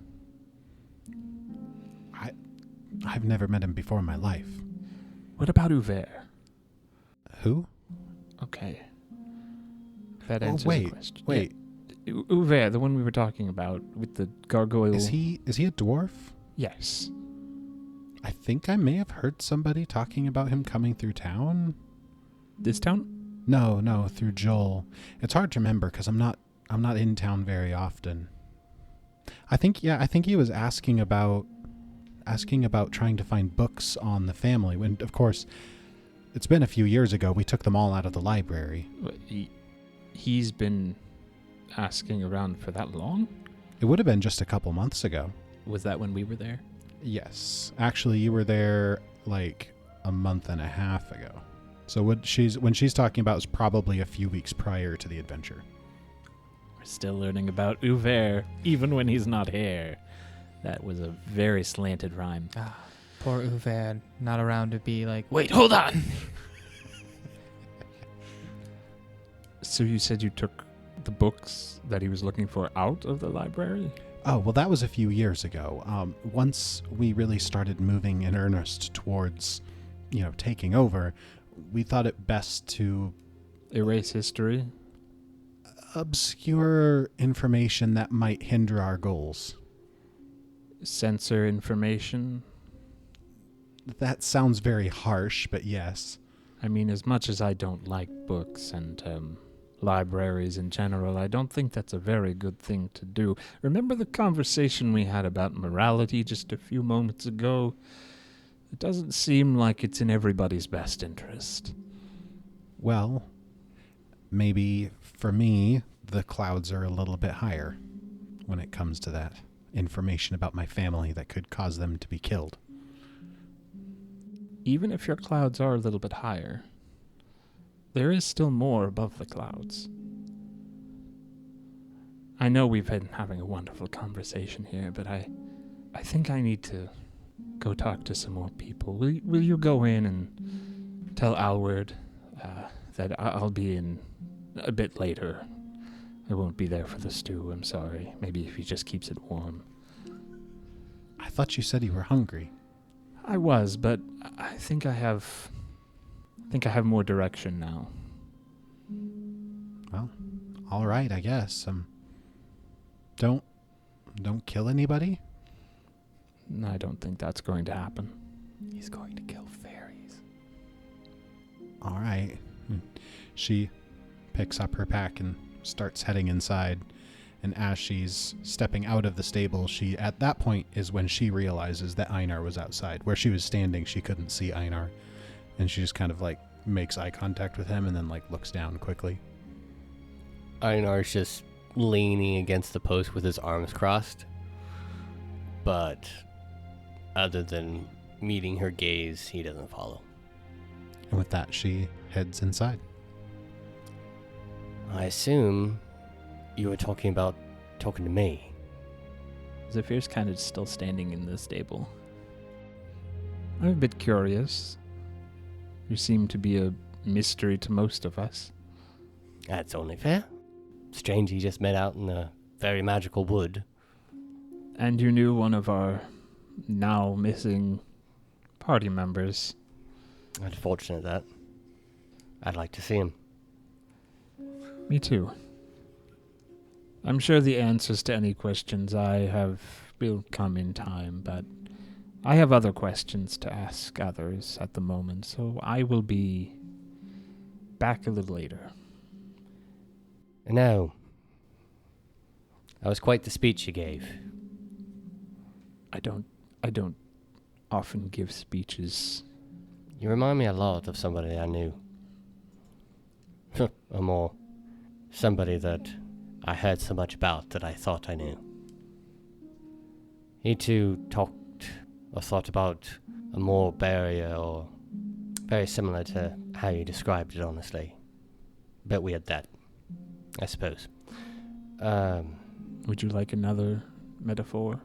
I've never met him before in my life. What about Uver? Who? Okay. That Oh, answers wait, the question. wait. Yeah. Uver, the one we were talking about with the gargoyle. Is he a dwarf? Yes. I think I may have heard somebody talking about him coming through town. This town? No, through Joel. It's hard to remember because I'm not in town very often. I think he was asking about trying to find books on the family. When, of course, it's been a few years ago. We took them all out of the library. He's been asking around for that long? It would have been just a couple months ago. Was that when we were there? Yes. Actually, you were there like a month and a half ago. So when she's talking about is probably a few weeks prior to the adventure. We're still learning about Uver, even when he's not here. That was a very slanted rhyme. Poor Uvad, not around to be like, wait, hold on. So you said you took the books that he was looking for out of the library? Oh, well, that was a few years ago. Once we really started moving in earnest towards, taking over, we thought it best to Erase history? obscure information that might hinder our goals. Censor information? That sounds very harsh, but yes. I mean, as much as I don't like books and libraries in general, I don't think that's a very good thing to do. Remember the conversation we had about morality just a few moments ago? It doesn't seem like it's in everybody's best interest. Well, maybe for me, the clouds are a little bit higher when it comes to that information about my family that could cause them to be killed. Even if your clouds are a little bit higher, there is still more above the clouds. I know we've been having a wonderful conversation here, but I I think I need to go talk to some more people. Will you go in and tell Alward that I'll be in a bit later? I won't be there for the stew, I'm sorry. Maybe if he just keeps it warm. I thought you said you were hungry. I was, but I think I have more direction now. Well, all right, I guess. Don't kill anybody. I don't think that's going to happen. He's going to kill fairies. All right. She picks up her pack and starts heading inside. And as she's stepping out of the stable, she, at that point, is when she realizes that Einar was outside. Where she was standing, she couldn't see Einar. And she just kind of, like, makes eye contact with him and then, like, looks down quickly. Einar's just leaning against the post with his arms crossed. But other than meeting her gaze, he doesn't follow. And with that, she heads inside. I assume you were talking to me. Zephyr's kind of still standing in the stable. I'm a bit curious. You seem to be a mystery to most of us. That's only fair. Strange you just met out in a very magical wood. And you knew one of our now missing party members. Unfortunate that. I'd like to see him. Me too. I'm sure the answers to any questions I have will come in time, but I have other questions to ask others at the moment, so I will be back a little later. No. That was quite the speech you gave. I don't often give speeches. You remind me a lot of somebody I knew. Or more, somebody that I heard so much about that I thought I knew. He too talked or thought about a more barrier or very similar to how you described it, honestly. Bit weird that, I suppose. Would you like another metaphor?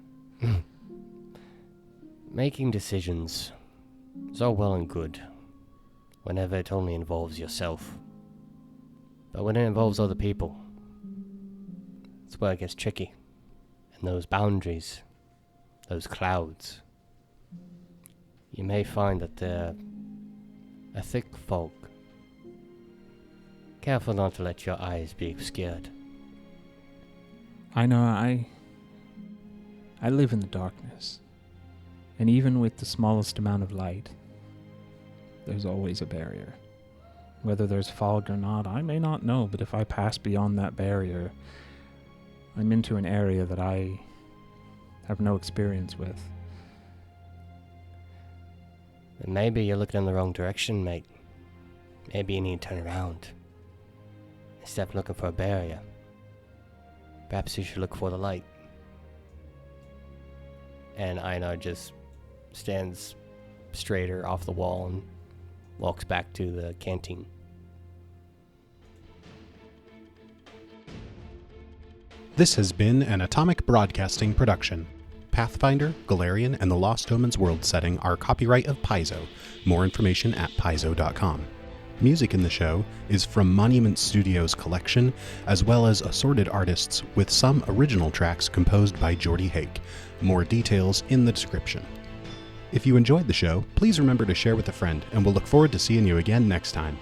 Making decisions is all well and good whenever it only involves yourself. But when it involves other people, it's where it gets tricky. And those boundaries, those clouds, you may find that they're a thick fog. Careful not to let your eyes be obscured. I know I live in the darkness. And even with the smallest amount of light, there's always a barrier. Whether there's fog or not, I may not know, but if I pass beyond that barrier, I'm into an area that I have no experience with. Then maybe you're looking in the wrong direction, mate. Maybe you need to turn around. Instead of looking for a barrier, perhaps you should look for the light. And Einar just stands straighter off the wall and walks back to the canteen. This has been an Atomic Broadcasting production. Pathfinder, Galarian, and the Lost Omens world setting are copyright of Paizo. More information at paizo.com. Music in the show is from Monument Studios' collection, as well as assorted artists, with some original tracks composed by Jordy Hake. More details in the description. If you enjoyed the show, please remember to share with a friend, and we'll look forward to seeing you again next time.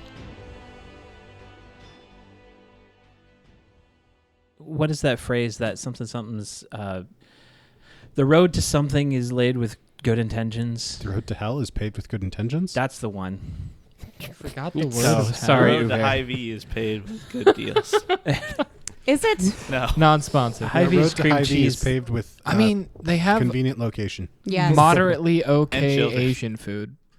What is that phrase that something's the road to something is laid with good intentions? The road to hell is paved with good intentions? That's the one. I forgot the word. Oh, of hell. sorry. The Uber. Hy-Vee is paid with good deals. Is it? No. Non-sponsored. Hy- The Hy-Vee's road to cream Hy-Vee cheese. is paved with I mean, they have convenient location. Yes. moderately okay children. Asian food.